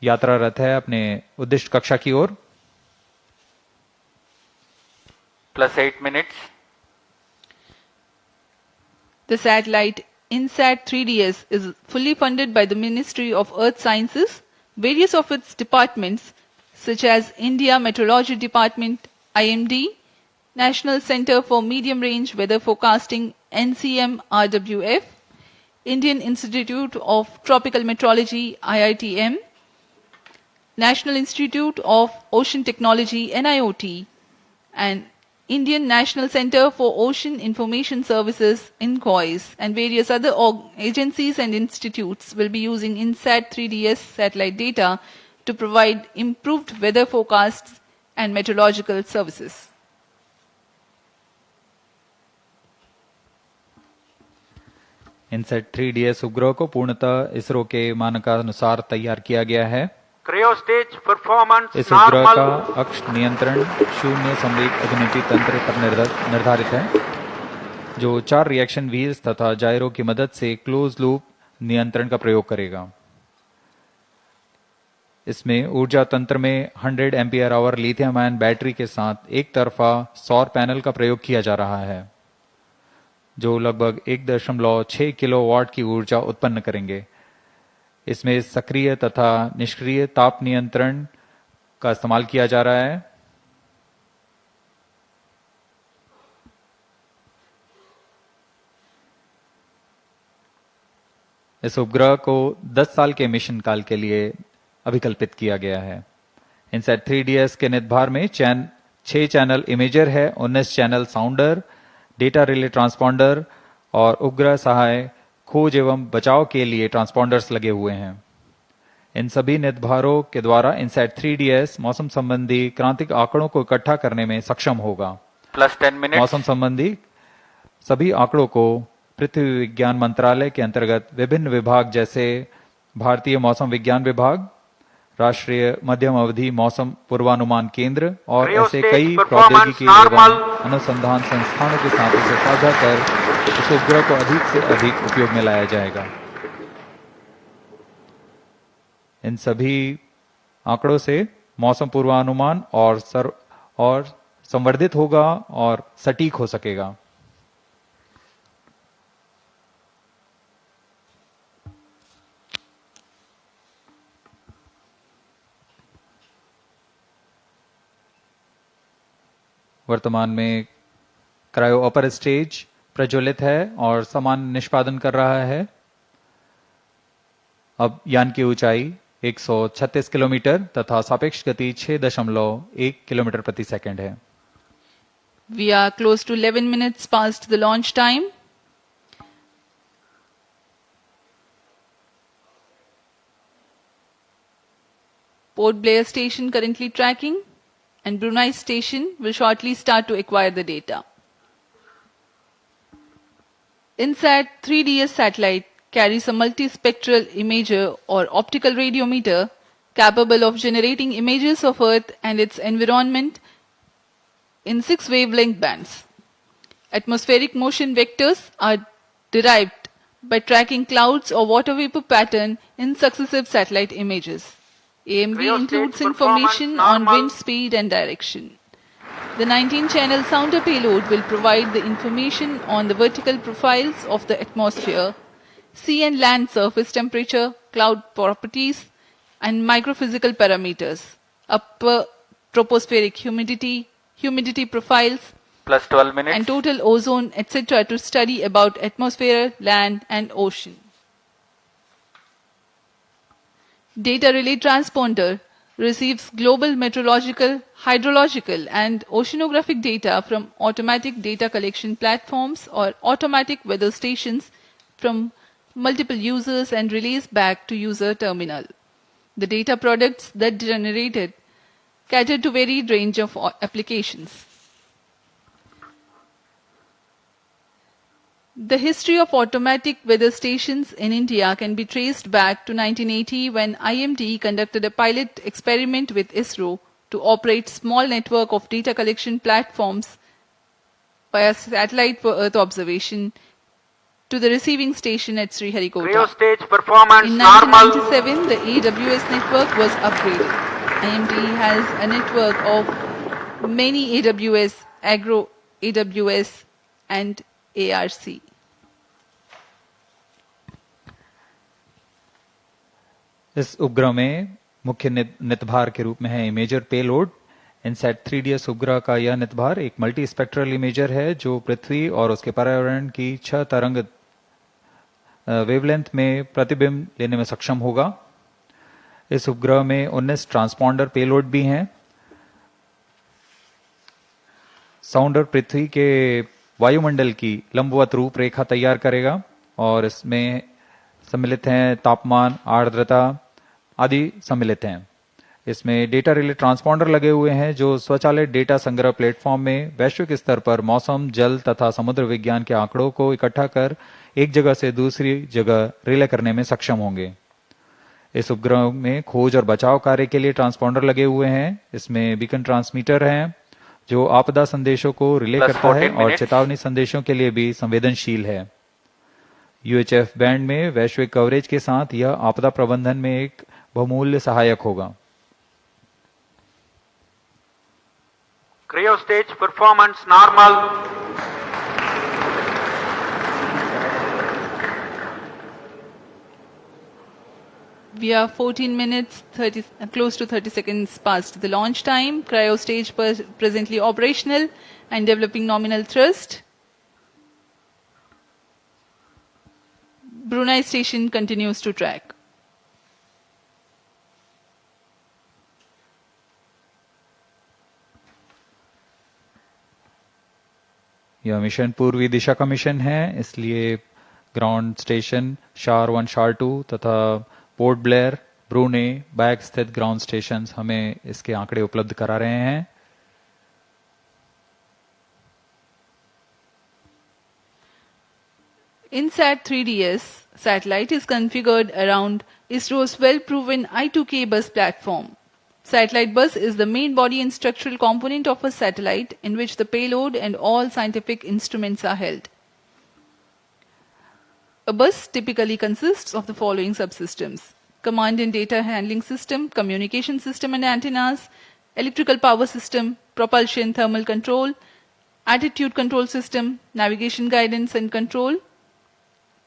यात्रारत है अपने उद्दिष्ट कक्षा की ओर। +8 minutes. The satellite INSAT-3DS is fully funded by the Ministry of Earth Sciences. Various of its departments such as India Meteorology Department, IMD, National Center for Medium Range Weather Forecasting, NCM-RWF, Indian Institute of Tropical Meteorology, IITM, National Institute of Ocean Technology, NIOT, and Indian National Center for Ocean Information Services, INCOIS, and various other agencies and institutes will be using INSAT-3DS satellite data to provide improved weather forecasts and meteorological services. INSAT 3DS उपग्रह को पूर्णतः इसरो के मानकानुसार तैयार किया गया है। Cryo stage performance इस उपग्रह normal. का अक्ष नियंत्रण शून्य संवेग अभिनति तंत्र पर निर्धारित है, जो 4 रिएक्शन व्हील्स तथा जायरो की मदद से क्लोज लूप नियंत्रण का प्रयोग करेगा। इसमें ऊर्जा तंत्र में 100 ampere hour lithium ion battery के साथ एक तरफा सौर पैनल का प्रयोग किया जा रहा है, जो लगभग 1.6 किलोवाट की ऊर्जा उत्पन्न करेंगे। इसमें सक्रिय तथा निष्क्रिय ताप नियंत्रण का इस्तेमाल किया जा रहा है। इस उपग्रह को 10 साल के मिशन काल के लिए अभिकल्पित किया गया है। इनसैट 3DS के निदभार में 6 चैनल इमेजर है, 19 चैनल साउंडर, डेटा रिले ट्रांसपॉन्डर और उपग्रह सहाय खोज एवं बचाव के लिए ट्रांसपॉन्डर्स लगे हुए हैं। इन सभी निदभारों के द्वारा इनसैट 3DS मौसम संबंधी क्रांतिक आंकड़ों को इकट्ठा करने में सक्षम होगा। +10 minutes. मौसम संबंधी सभी आंकड़ों को पृथ्वी विज्ञान मंत्रालय के अंतर्गत विभिन्न विभाग जैसे भारतीय मौसम विज्ञान विभाग, राष्ट्रीय मध्यम अवधि मौसम पूर्वानुमान केंद्र और ऐसे कई प्रौद्योगिकी एवं अनुसंधान संस्थानों के साथ इसे साझा कर इस उपग्रह को अधिक से अधिक उपयोग में लाया जाएगा। इन सभी आंकड़ों से मौसम पूर्वानुमान और संवर्धित होगा और सटीक हो सकेगा। वर्तमान में क्रायो अपर स्टेज प्रज्वलित है और समान निष्पादन कर रहा है। अब यान की ऊंचाई 136 किलोमीटर तथा सापेक्ष गति 6.1 किलोमीटर प्रति सेकंड है। We are close to 11 minutes past the launch time. Port Blair station currently tracking, and Brunei station will shortly start to acquire the data. INSAT-3DS satellite carries a multispectral imager or optical radiometer capable of generating images of Earth and its environment in 6 wavelength bands. Atmospheric motion vectors are derived by tracking clouds or water vapor pattern in successive satellite images. AMV includes information on wind speed and direction. The 19-channel sounder payload will provide the information on the vertical profiles of the atmosphere, sea and land surface temperature, cloud properties, and microphysical parameters, upper tropospheric humidity profiles, plus 12 minutes, and total ozone, etc. to study about atmosphere, land, and ocean. Data relay transponder receives global meteorological, hydrological, and oceanographic data from automatic data collection platforms or automatic weather stations from multiple users and relays back to user terminal. The data products that generated cater to varied range of applications. The history of automatic weather stations in India can be traced back to 1980 when IMD conducted a pilot experiment with ISRO to operate small network of data collection platforms via satellite for Earth observation to the receiving station at Sriharikota. Stage performance in 1997, the AWS network was upgraded. IMD has a network of many AWS, Agro AWS, and ARC. इस उपग्रह में मुख्य नितभार के रूप में है imager payload. INSAT 3DS उपग्रह का यह नितभार एक मल्टी स्पेक्ट्रल इमेजर है जो पृथ्वी और उसके पर्यावरण की 6 तरंग वेवलेंथ में प्रतिबिंब लेने में सक्षम होगा। इस उपग्रह में 19 ट्रांसपॉन्डर पेलोड भी हैं। साउंडर पृथ्वी के वायुमंडल की लंबवत रूपरेखा तैयार करेगा और इसमें सम्मिलित हैं तापमान, आर्द्रता आदि सम्मिलित हैं। इसमें डेटा रिले ट्रांसपॉन्डर लगे हुए हैं जो स्वचालित डेटा संग्रह प्लेटफॉर्म में वैश्विक स्तर पर मौसम, जल तथा समुद्र विज्ञान के आंकड़ों को इकट्ठा कर एक जगह से दूसरी जगह रिले करने में सक्षम होंगे। इस उपग्रह में खोज और बचाव कार्य के लिए ट्रांसपॉन्डर लगे हुए हैं। इसमें बीकन ट्रांसमीटर हैं जो आपदा संदेशों को रिले करता है और चेतावनी संदेशों के लिए भी संवेदनशील है। UHF बैंड में वैश्विक कवरेज के साथ यह आपदा प्रबंधन में एक बहुमूल्य सहायक होगा। Cryo stage performance normal. We are 14 minutes, close to 30 seconds past the launch time. Cryo stage presently operational and developing nominal thrust. Brunei station continues to track. यह मिशन पूर्वी दिशा का मिशन है, इसलिए ग्राउंड स्टेशन शार 1, शार 2 तथा port Blair, ब्रूने, bag स्थित ground station हमें इसके आंकड़े उपलब्ध करा रहे हैं। INSAT-3DS satellite is configured around ISRO's well-proven I2K bus platform. Satellite bus is the main body and structural component of a satellite in which the payload and all scientific instruments are held. A bus typically consists of the following subsystems: command and data handling system, communication system and antennas, electrical power system, propulsion thermal control, attitude control system, navigation guidance and control,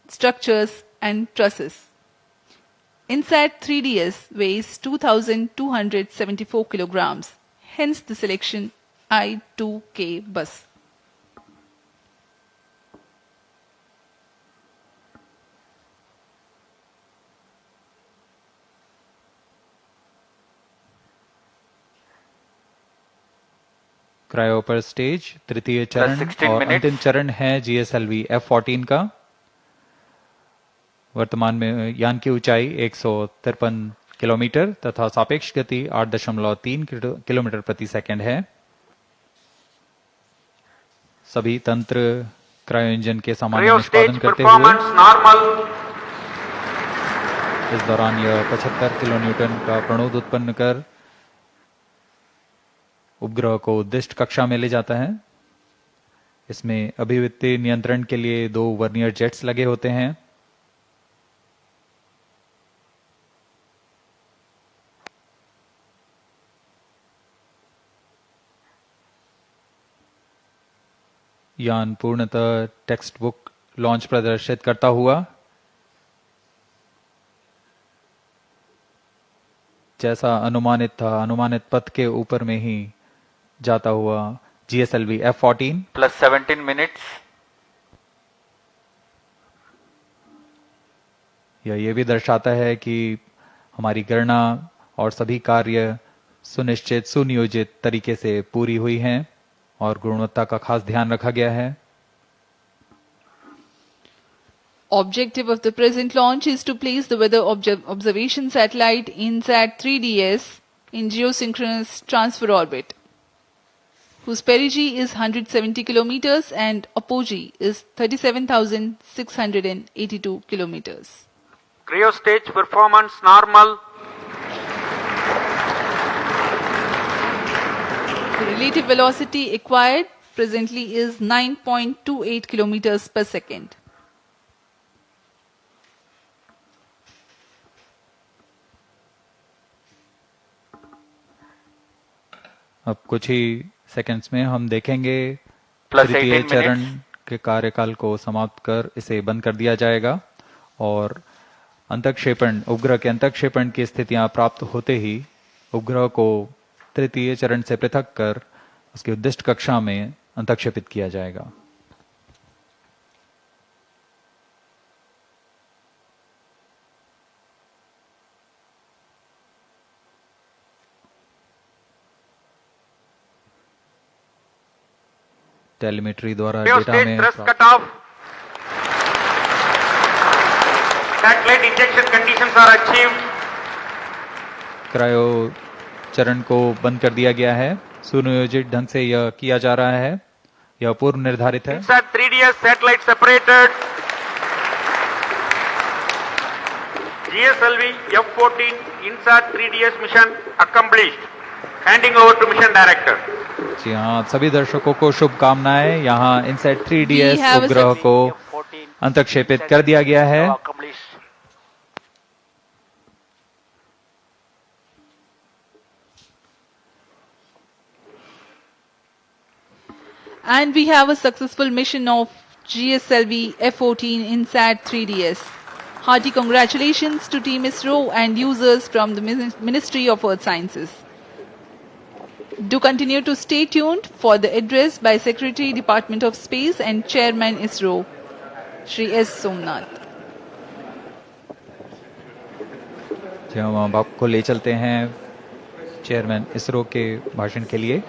structures and trusses. INSAT-3DS weighs 2,274 kilograms, hence the selection I2K bus. Cryo पर stage तृतीय चरण 16 और minutes. अंतिम चरण है GSLV F14 का। वर्तमान में यान की ऊंचाई 153 किलोमीटर तथा सापेक्ष गति 8.3 किलोमीटर प्रति सेकंड है। सभी तंत्र क्रायो इंजन के सामान्य निष्पादन करते हुए इस दौरान यह 75 किलोन्यूटन का प्रणोद उत्पन्न कर उपग्रह को उद्दिष्ट कक्षा में ले जाता है। इसमें अभिवृत्ति नियंत्रण के लिए 2 वर्नियर जेट्स लगे होते हैं। यान पूर्णतः टेक्स्ट बुक लॉन्च प्रदर्शित करता हुआ जैसा अनुमानित था, अनुमानित पथ के ऊपर में ही जाता हुआ GSLV F14 plus 17 minutes. यह ये भी दर्शाता है कि हमारी गणना और सभी कार्य सुनिश्चित सुनियोजित तरीके से पूरी हुई हैं और गुणवत्ता का खास ध्यान रखा गया है। Objective of the present launch is to place the weather observation satellite INSAT-3DS in geosynchronous transfer orbit, whose perigee is 170 kilometers and apogee is 37,682 kilometers. Cryo stage performance normal. The relative velocity acquired presently is 9.28 kilometers per second. अब कुछ ही seconds में हम देखेंगे Plus तृतीय 18 चरण minutes. के कार्यकाल को समाप्त कर इसे बंद कर दिया जाएगा और अंतःक्षेपण उपग्रह के अंतःक्षेपण की स्थितियां प्राप्त होते ही उपग्रह को तृतीय चरण से पृथक कर उसकी उद्दिष्ट कक्षा में अंतःक्षेपित किया जाएगा। टेलीमेट्री द्वारा डेटा में Satellite injection conditions are achieved. Cryo चरण को बंद कर दिया गया है। सुनियोजित ढंग से यह किया जा रहा है, यह पूर्व निर्धारित है। INSAT-3DS satellite separated. GSLV-F14 INSAT-3DS mission accomplished. Handing over to mission director. जी हाँ, सभी दर्शकों को शुभकामनाएं। यहाँ INSAT-3DS उपग्रह को अंतःक्षेपित कर दिया गया है। And we have a successful mission of GSLV-F14 INSAT-3DS. Hearty congratulations to Team ISRO and users from the Ministry of Earth Sciences. Do continue to stay tuned for the address by Secretary, Department of Space and Chairman ISRO, Shri S. Somnath. हम अब आपको ले चलते हैं chairman ISRO के भाषण के लिए।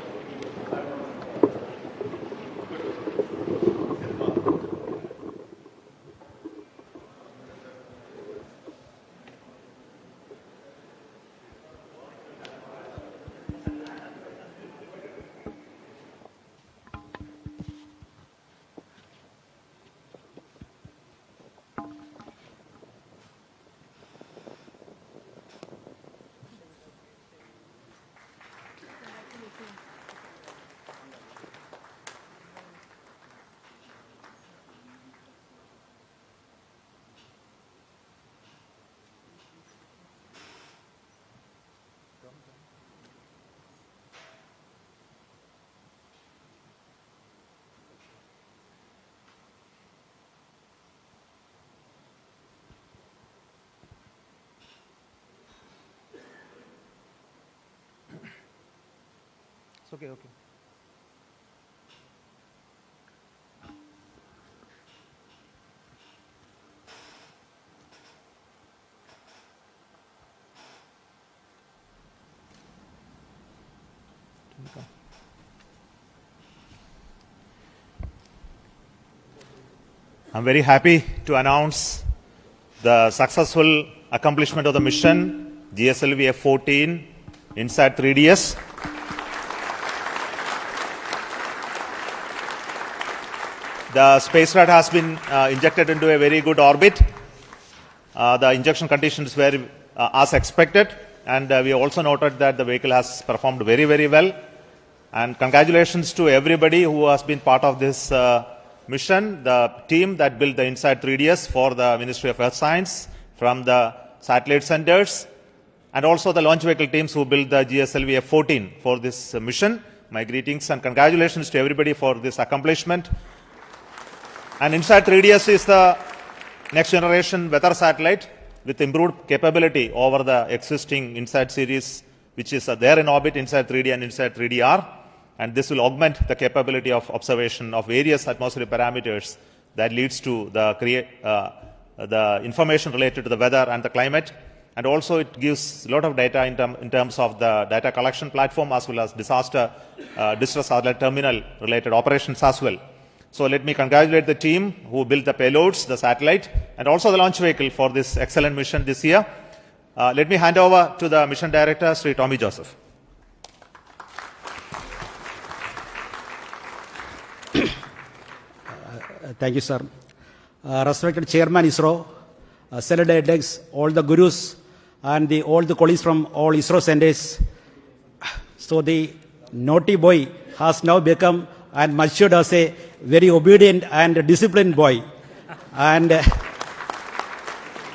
okay, okay. I'm very happy to announce the successful accomplishment of the mission GSLV-F14 INSAT-3DS. The spacecraft has been injected into a very good orbit. The injection conditions were as expected, and we also noted that the vehicle has performed very, very well. And congratulations to everybody who has been part of this mission, the team that built the INSAT-3DS for the Ministry of Earth Science from the satellite centers, and also the launch vehicle teams who built the GSLV-F14 for this mission. My greetings and congratulations to everybody for this accomplishment. And INSAT-3DS is the next generation weather satellite with improved capability over the existing INSAT series, which is there in orbit, INSAT-3D and INSAT-3DR. And this will augment the capability of observation of various atmospheric parameters that leads to the information related to the weather and the climate. And also it gives a lot of data in terms of the data collection platform as well as distress alert terminal related operations as well. So let me congratulate the team who built the payloads, the satellite, and also the launch vehicle for this excellent mission this year. Let me hand over to the mission director, Sri Tommy Joseph. Thank you, sir. Respected Chairman ISRO, Senate Dex, all the gurus, and all the colleagues from all ISRO centers. So the naughty boy has now become and matured as a very obedient and disciplined boy. And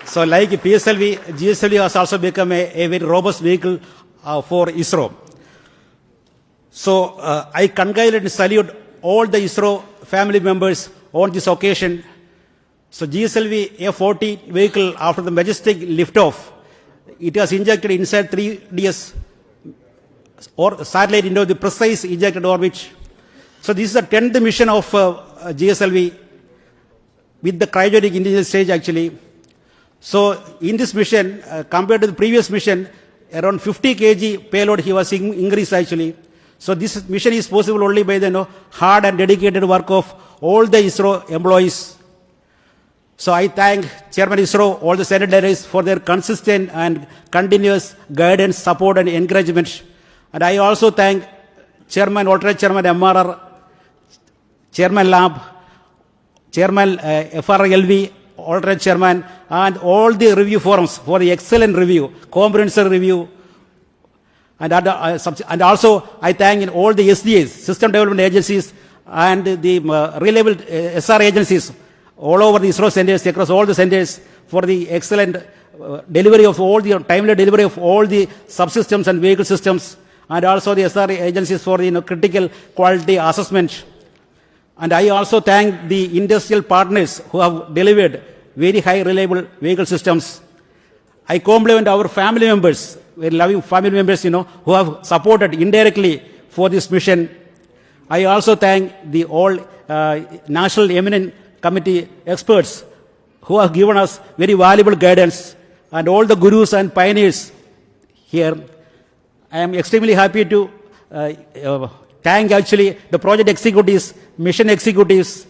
so like PSLV, GSLV has also become a very robust vehicle for ISRO. So I congratulate and salute all the ISRO family members on this occasion. So GSLV-F14 vehicle, after the majestic liftoff, it has injected INSAT-3DS or satellite into the precise ejected orbit. So this is the 10th mission of GSLV with the cryogenic indigenous stage actually. So in this mission, compared to the previous mission, around 50 kg payload he was increased actually. So this mission is possible only by the hard and dedicated work of all the ISRO employees. So I thank Chairman ISRO, all the secretaries for their consistent and continuous guidance, support and encouragement. And I also thank Chairman, alternate Chairman MRR, Chairman Lab, Chairman FRLV, alternate Chairman, and all the review forums for the excellent review, comprehensive review. And also I thank all the SDAs, System Development Agencies, and the reliable SR agencies all over the ISRO centers, across all the centers, for the excellent delivery of all the timely delivery of all the subsystems and vehicle systems, and also the SR agencies for the critical quality assessment. And I also thank the industrial partners who have delivered very high reliable vehicle systems. I compliment our family members, very loving family members, who have supported indirectly for this mission. I also thank the all National Eminent Committee experts who have given us very valuable guidance, and all the gurus and pioneers here. I am extremely happy to thank actually the project executives, mission executives,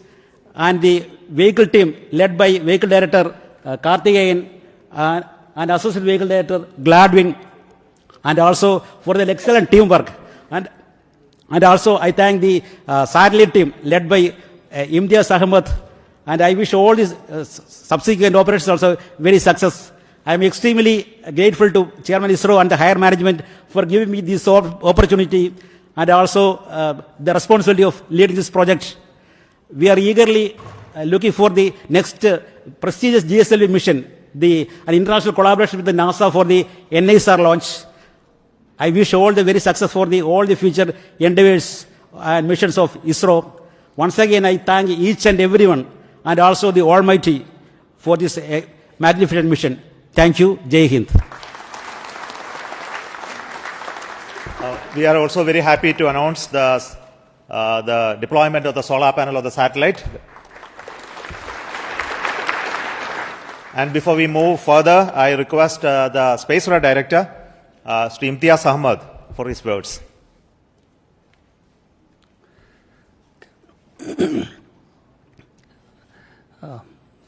and the vehicle team led by Vehicle Director Karthikeyan and Associate Vehicle Director Gladwin, and also for their excellent teamwork. And also I thank the satellite team led by Imtiaz Ahmed, and I wish all these subsequent operations also very success. I am extremely grateful to Chairman ISRO and the higher management for giving me this opportunity, and also the responsibility of leading this project. We are eagerly looking for the next prestigious GSLV mission, an international collaboration with the NASA for the NISR launch. I wish all the very success for all the future endeavors and missions of ISRO. Once again, I thank each and everyone, and also the Almighty, for this magnificent mission. Thank you. Jai Hind. We are also very happy to announce the deployment of the solar panel of the satellite. And before we move further, I request the Space Radar Director, Sri Imtiaz Ahmad, for his words.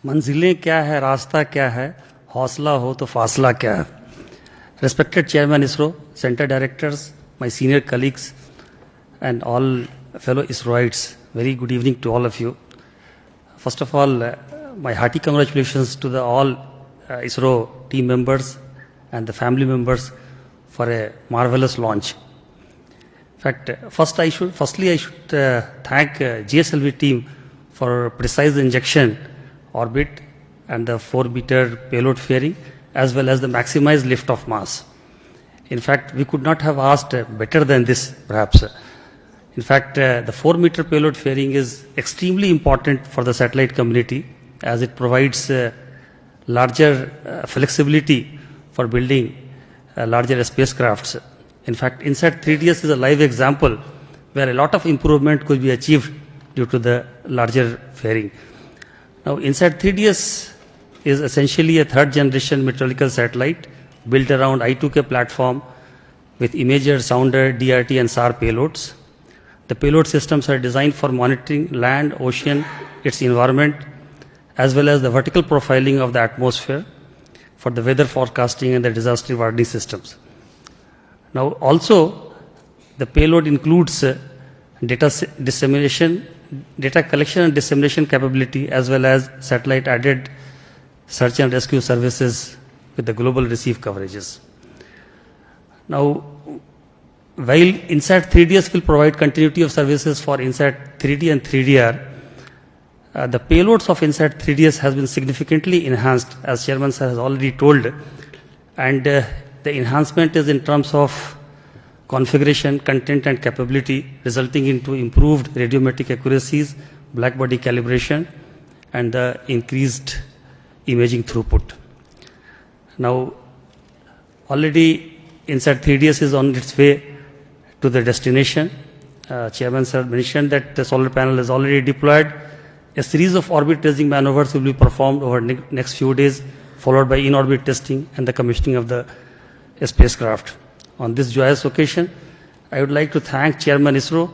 मंजिलें क्या है, रास्ता क्या है, हौसला हो तो फासला क्या है. Respected Chairman ISRO, Center Directors, my senior colleagues, and all fellow ISROites, very good evening to all of you. First of all, my hearty congratulations to all ISRO team members and the family members for a marvelous launch. In fact, firstly I should thank GSLV team for precise injection orbit and the 4-meter payload fairing, as well as the maximized lift-off mass. In fact, we could not have asked better than this, perhaps. In fact, the 4-meter payload fairing is extremely important for the satellite community, as it provides larger flexibility for building larger spacecrafts. In fact, INSAT-3DS is a live example where a lot of improvement could be achieved due to the larger fairing. Now, INSAT-3DS is essentially a third-generation meteorological satellite built around I2K platform with imager, sounder, DRT, and SAR payloads. The payload systems are designed for monitoring land, ocean, its environment, as well as the vertical profiling of the atmosphere for the weather forecasting and the disaster warning systems. Now, also, the payload includes data collection and dissemination capability, as well as satellite-added search and rescue services with the global receive coverages. Now, while INSAT-3DS will provide continuity of services for INSAT-3D and 3DR, the payloads of INSAT-3DS has been significantly enhanced, as Chairman Sir has already told, and the enhancement is in terms of configuration, content, and capability, resulting into improved radiometric accuracies, black body calibration, and the increased imaging throughput. Now, already INSAT-3DS is on its way to the destination. Chairman Sir mentioned that the solar panel is already deployed. A series of orbit tracing maneuvers will be performed over next few days, followed by in-orbit testing and the commissioning of the spacecraft. On this joyous occasion, I would like to thank Chairman ISRO,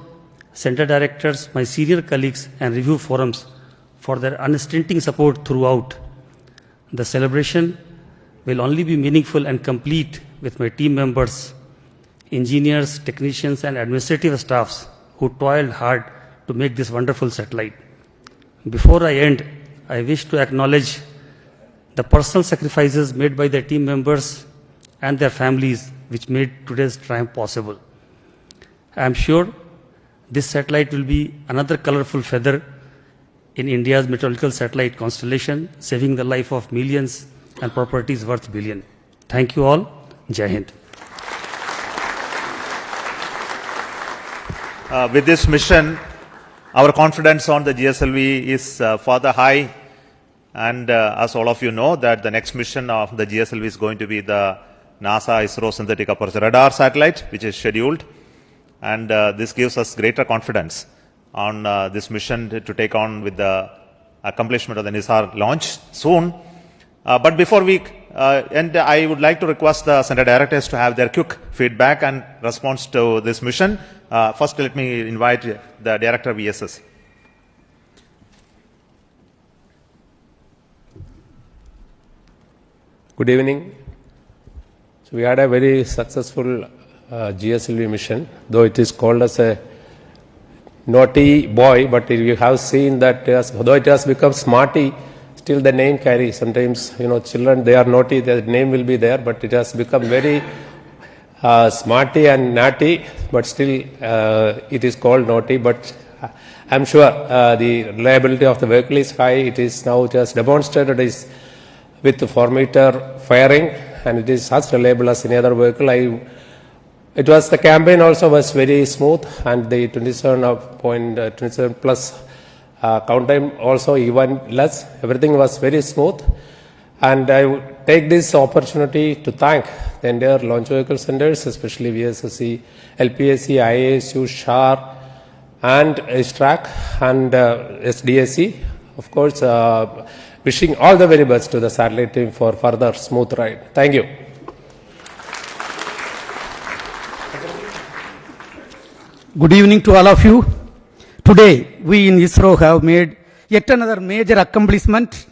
Center Directors, my senior colleagues, and review forums for their unstinting support throughout. The celebration will only be meaningful and complete with my team members, engineers, technicians, and administrative staffs who toiled hard to make this wonderful satellite. Before I end, I wish to acknowledge the personal sacrifices made by the team members and their families, which made today's triumph possible. I am sure this satellite will be another colorful feather in India's meteorological satellite constellation, saving the life of millions and properties worth billions. Thank you all. Jai Hind. With this mission, our confidence on the GSLV is further high, and as all of you know, that the next mission of the GSLV is going to be the NASA ISRO synthetic aperture radar satellite, which is scheduled, and this gives us greater confidence on this mission to take on with the accomplishment of the NISAR launch soon. But before we end, I would like to request the Center Directors to have their quick feedback and response to this mission. First, let me invite the Director of VSS. Good evening. So we had a very successful GSLV mission, though it is called as a naughty boy, but you have seen that though it has become smarty, still the name carries. Sometimes, children, they are naughty, their name will be there, but it has become very smarty and naughty, but still it is called naughty. But I'm sure the reliability of the vehicle is high. It is now just demonstrated is with the 4-meter firing, and it is as reliable as any other vehicle. The campaign also was very smooth, and the 27 plus count time also even less. Everything was very smooth, And I would take this opportunity to thank the entire launch vehicle centers, especially VSSC, LPSC, IASU, SHAR, and STRAC, and SDSC. Of course, wishing all the very best to the satellite team for further smooth ride. Thank you. Good evening to all of you. Today, we in ISRO have made yet another major accomplishment.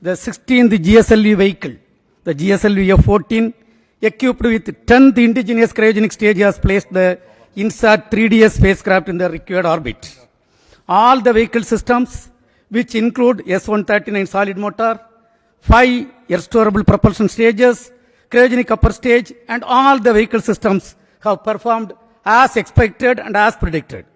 The 16th GSLV vehicle, the GSLV-F14, equipped with 10th indigenous cryogenic stage, has placed the INSAT-3DS spacecraft in the required orbit. All the vehicle systems, which include S-139 solid motor, 5 air-storable propulsion stages, cryogenic upper stage, and all the vehicle systems have performed as expected and as predicted.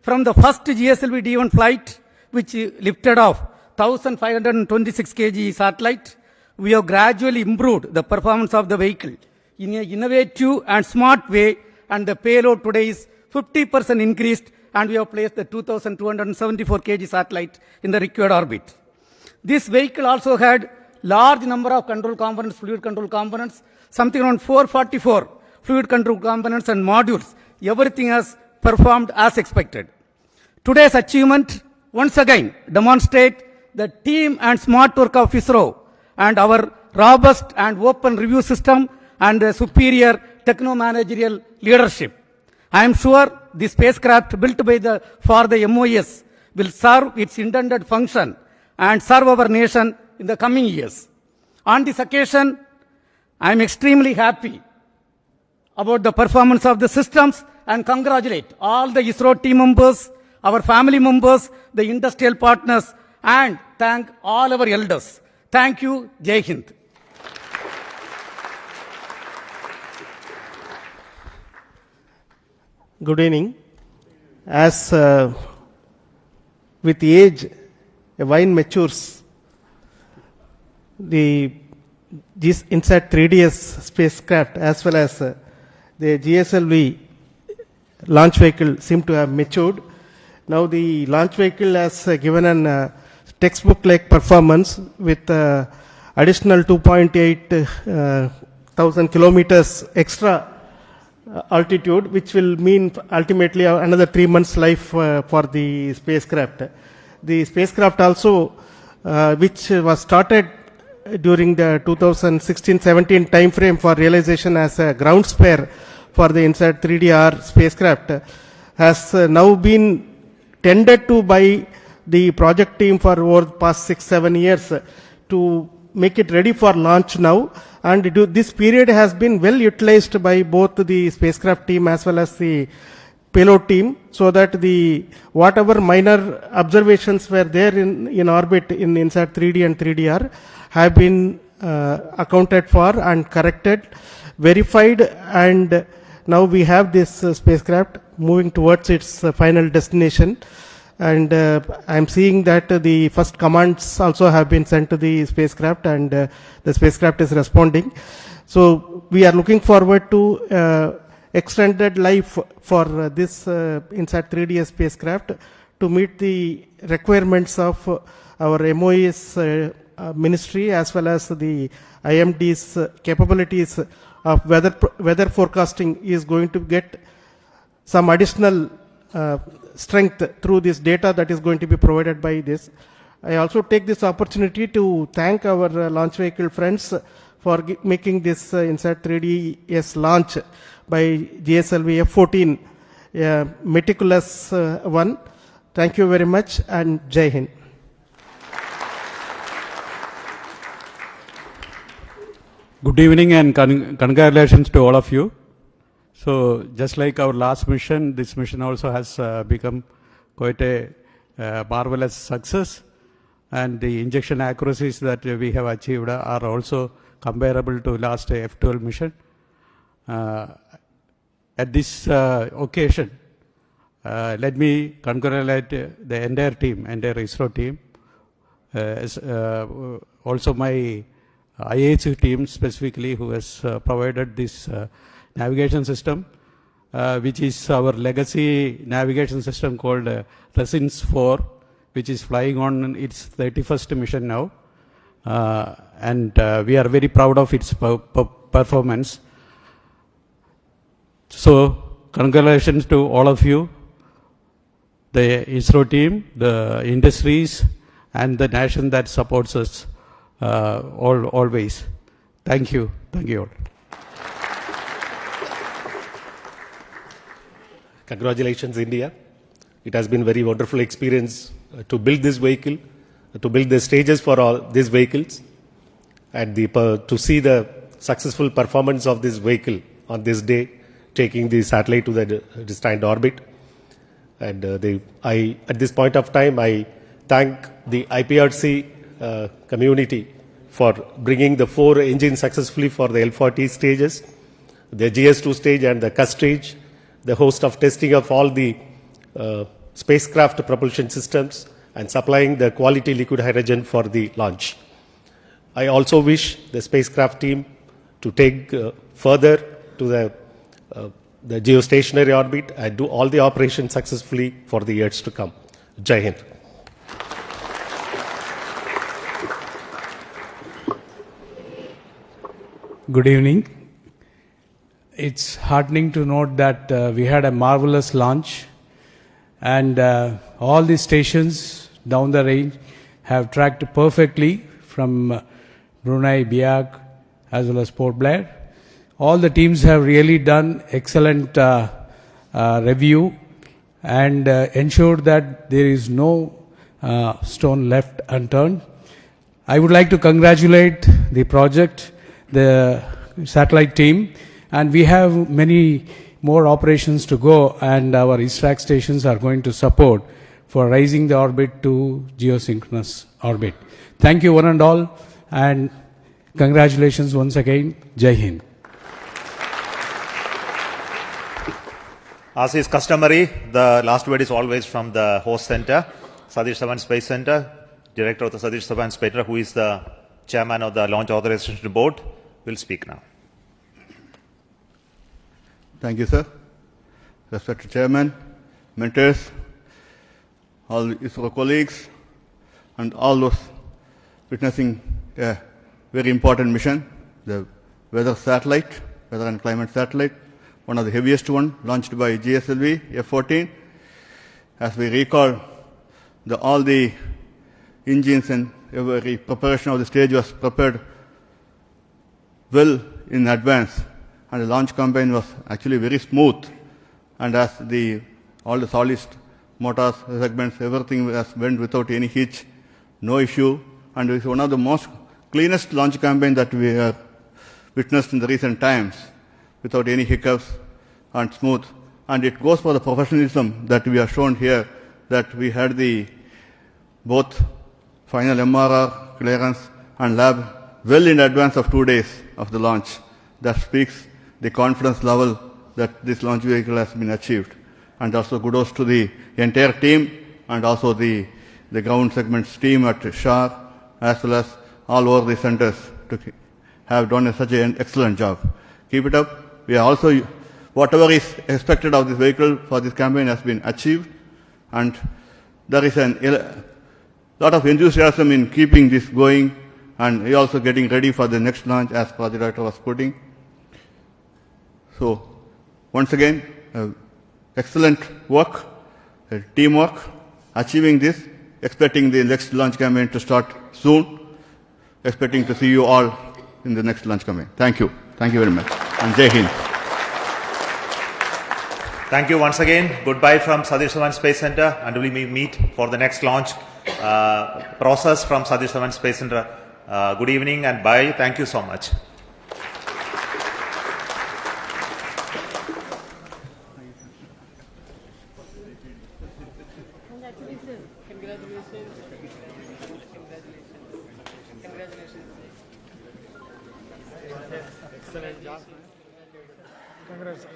From the first GSLV D1 flight, which lifted off 1,526 kg satellite, we have gradually improved the performance of the vehicle in an innovative and smart way, and the payload today is 50% increased, and we have placed the 2,274 kg satellite in the required orbit. This vehicle also had large number of control components, fluid control components, something around 444 fluid control components and modules. Everything has performed as expected. Today's achievement once again demonstrate the team and smart work of ISRO and our robust and open review system and the superior techno-managerial leadership. I am sure the spacecraft built for the MOS will serve its intended function and serve our nation in the coming years. On this occasion, I am extremely happy about the performance of the systems and congratulate all the ISRO team members, our family members, the industrial partners, and thank all our elders. Thank you. Jai Hind. Good evening. As with age, a wine matures. This INSAT-3DS spacecraft as well as the GSLV launch vehicle seem to have matured. Now the launch vehicle has given an textbook-like performance with additional 2.8 thousand kilometers extra altitude, which will mean ultimately another 3 months life for the spacecraft. The spacecraft also, which was started during the 2016-17 time frame for realization as a ground spare for the INSAT-3DR spacecraft, has now been tended to by the project team for over the past 6-7 years to make it ready for launch now. And this period has been well utilized by both the spacecraft team as well as the payload team, so that the whatever minor observations were there in orbit in INSAT-3D and 3DR have been accounted for and corrected, verified, and now we have this spacecraft moving towards its final destination. And I'm seeing that the first commands also have been sent to the spacecraft, and the spacecraft is responding. So we are looking forward to extended life for this INSAT-3DS spacecraft to meet the requirements of our MOE's ministry as well as the IMD's capabilities of weather forecasting is going to get some additional strength through this data that is going to be provided by this. I also take this opportunity to thank our launch vehicle friends for making this INSAT-3DS launch by GSLV-F14 a meticulous one. Thank you very much, and Jai Hind. Good evening and congratulations to all of you. So just like our last mission, this mission also has become quite a marvelous success, and the injection accuracies that we have achieved are also comparable to last F12 mission. At this occasion, let me congratulate the entire team, entire ISRO team, also my IASU team specifically, who has provided this navigation system, which is our legacy navigation system called Resins 4, which is flying on its 31st mission now. and we are very proud of its performance. So, congratulations to all of you, the ISRO team, the industries, and the nation that supports us always. Thank you. Thank you all. Congratulations, India. It has been a very wonderful experience to build this vehicle, to build the stages for all these vehicles, and to see the successful performance of this vehicle on this day, taking the satellite to the destined orbit. And at this point of time, I thank the IPRC community for bringing the 4 engines successfully for the L40 stages, the GS2 stage and the CUS stage, the host of testing of all the spacecraft propulsion systems, and supplying the quality liquid hydrogen for the launch. I also wish the spacecraft team to take further to the geostationary orbit and do all the operations successfully for the years to come. Jai Hind. Good evening. It's heartening to note that we had a marvelous launch, and all the stations down the range have tracked perfectly from Brunei, Biak, as well as Port Blair. All the teams have really done excellent review and ensured that there is no stone left unturned. I would like to congratulate the project, the satellite team, and we have many more operations to go, and our ISRAC stations are going to support for raising the orbit to geosynchronous orbit. Thank you one and all, and congratulations once again. Jai Hind. As is customary, the last word is always from the host center, Satish Dhawan Space Center, Director of the Satish Dhawan Space Center, who is the Chairman of the Launch Authorization Board, will speak now. Thank you, sir. Respected Chairman, mentors, all ISRO colleagues, and all those witnessing a very important mission, the weather satellite, weather and climate satellite, one of the heaviest one, launched by GSLV-F14. As we recall, all the engines and every preparation of the stage was prepared well in advance, and the launch campaign was actually very smooth. And as all the solid motors, segments, everything went without any hitch, no issue, and it's one of the most cleanest launch campaign that we have witnessed in the recent times, without any hiccups and smooth. And it goes for the professionalism that we have shown here, that we had both final MRR, clearance, and lab well in advance of 2 days of the launch. That speaks the confidence level that this launch vehicle has been achieved. And also kudos to the entire team, and also the ground segments team at SHAR, as well as all over the centers, to have done such an excellent job. Keep it up. We are also, whatever is expected of this vehicle for this campaign has been achieved, and there is a lot of enthusiasm in keeping this going, and we are also getting ready for the next launch, as Project Director was putting. So, once again, excellent work, teamwork, achieving this, expecting the next launch campaign to start soon, expecting to see you all in the next launch campaign. Thank you. Thank you very much. And Jai Hind. Thank you once again. Goodbye from Satish Dhawan Space Center, and we will meet for the next launch process from Satish Dhawan Space Center. Good evening and bye. Thank you so much. Excellent job. Congrats.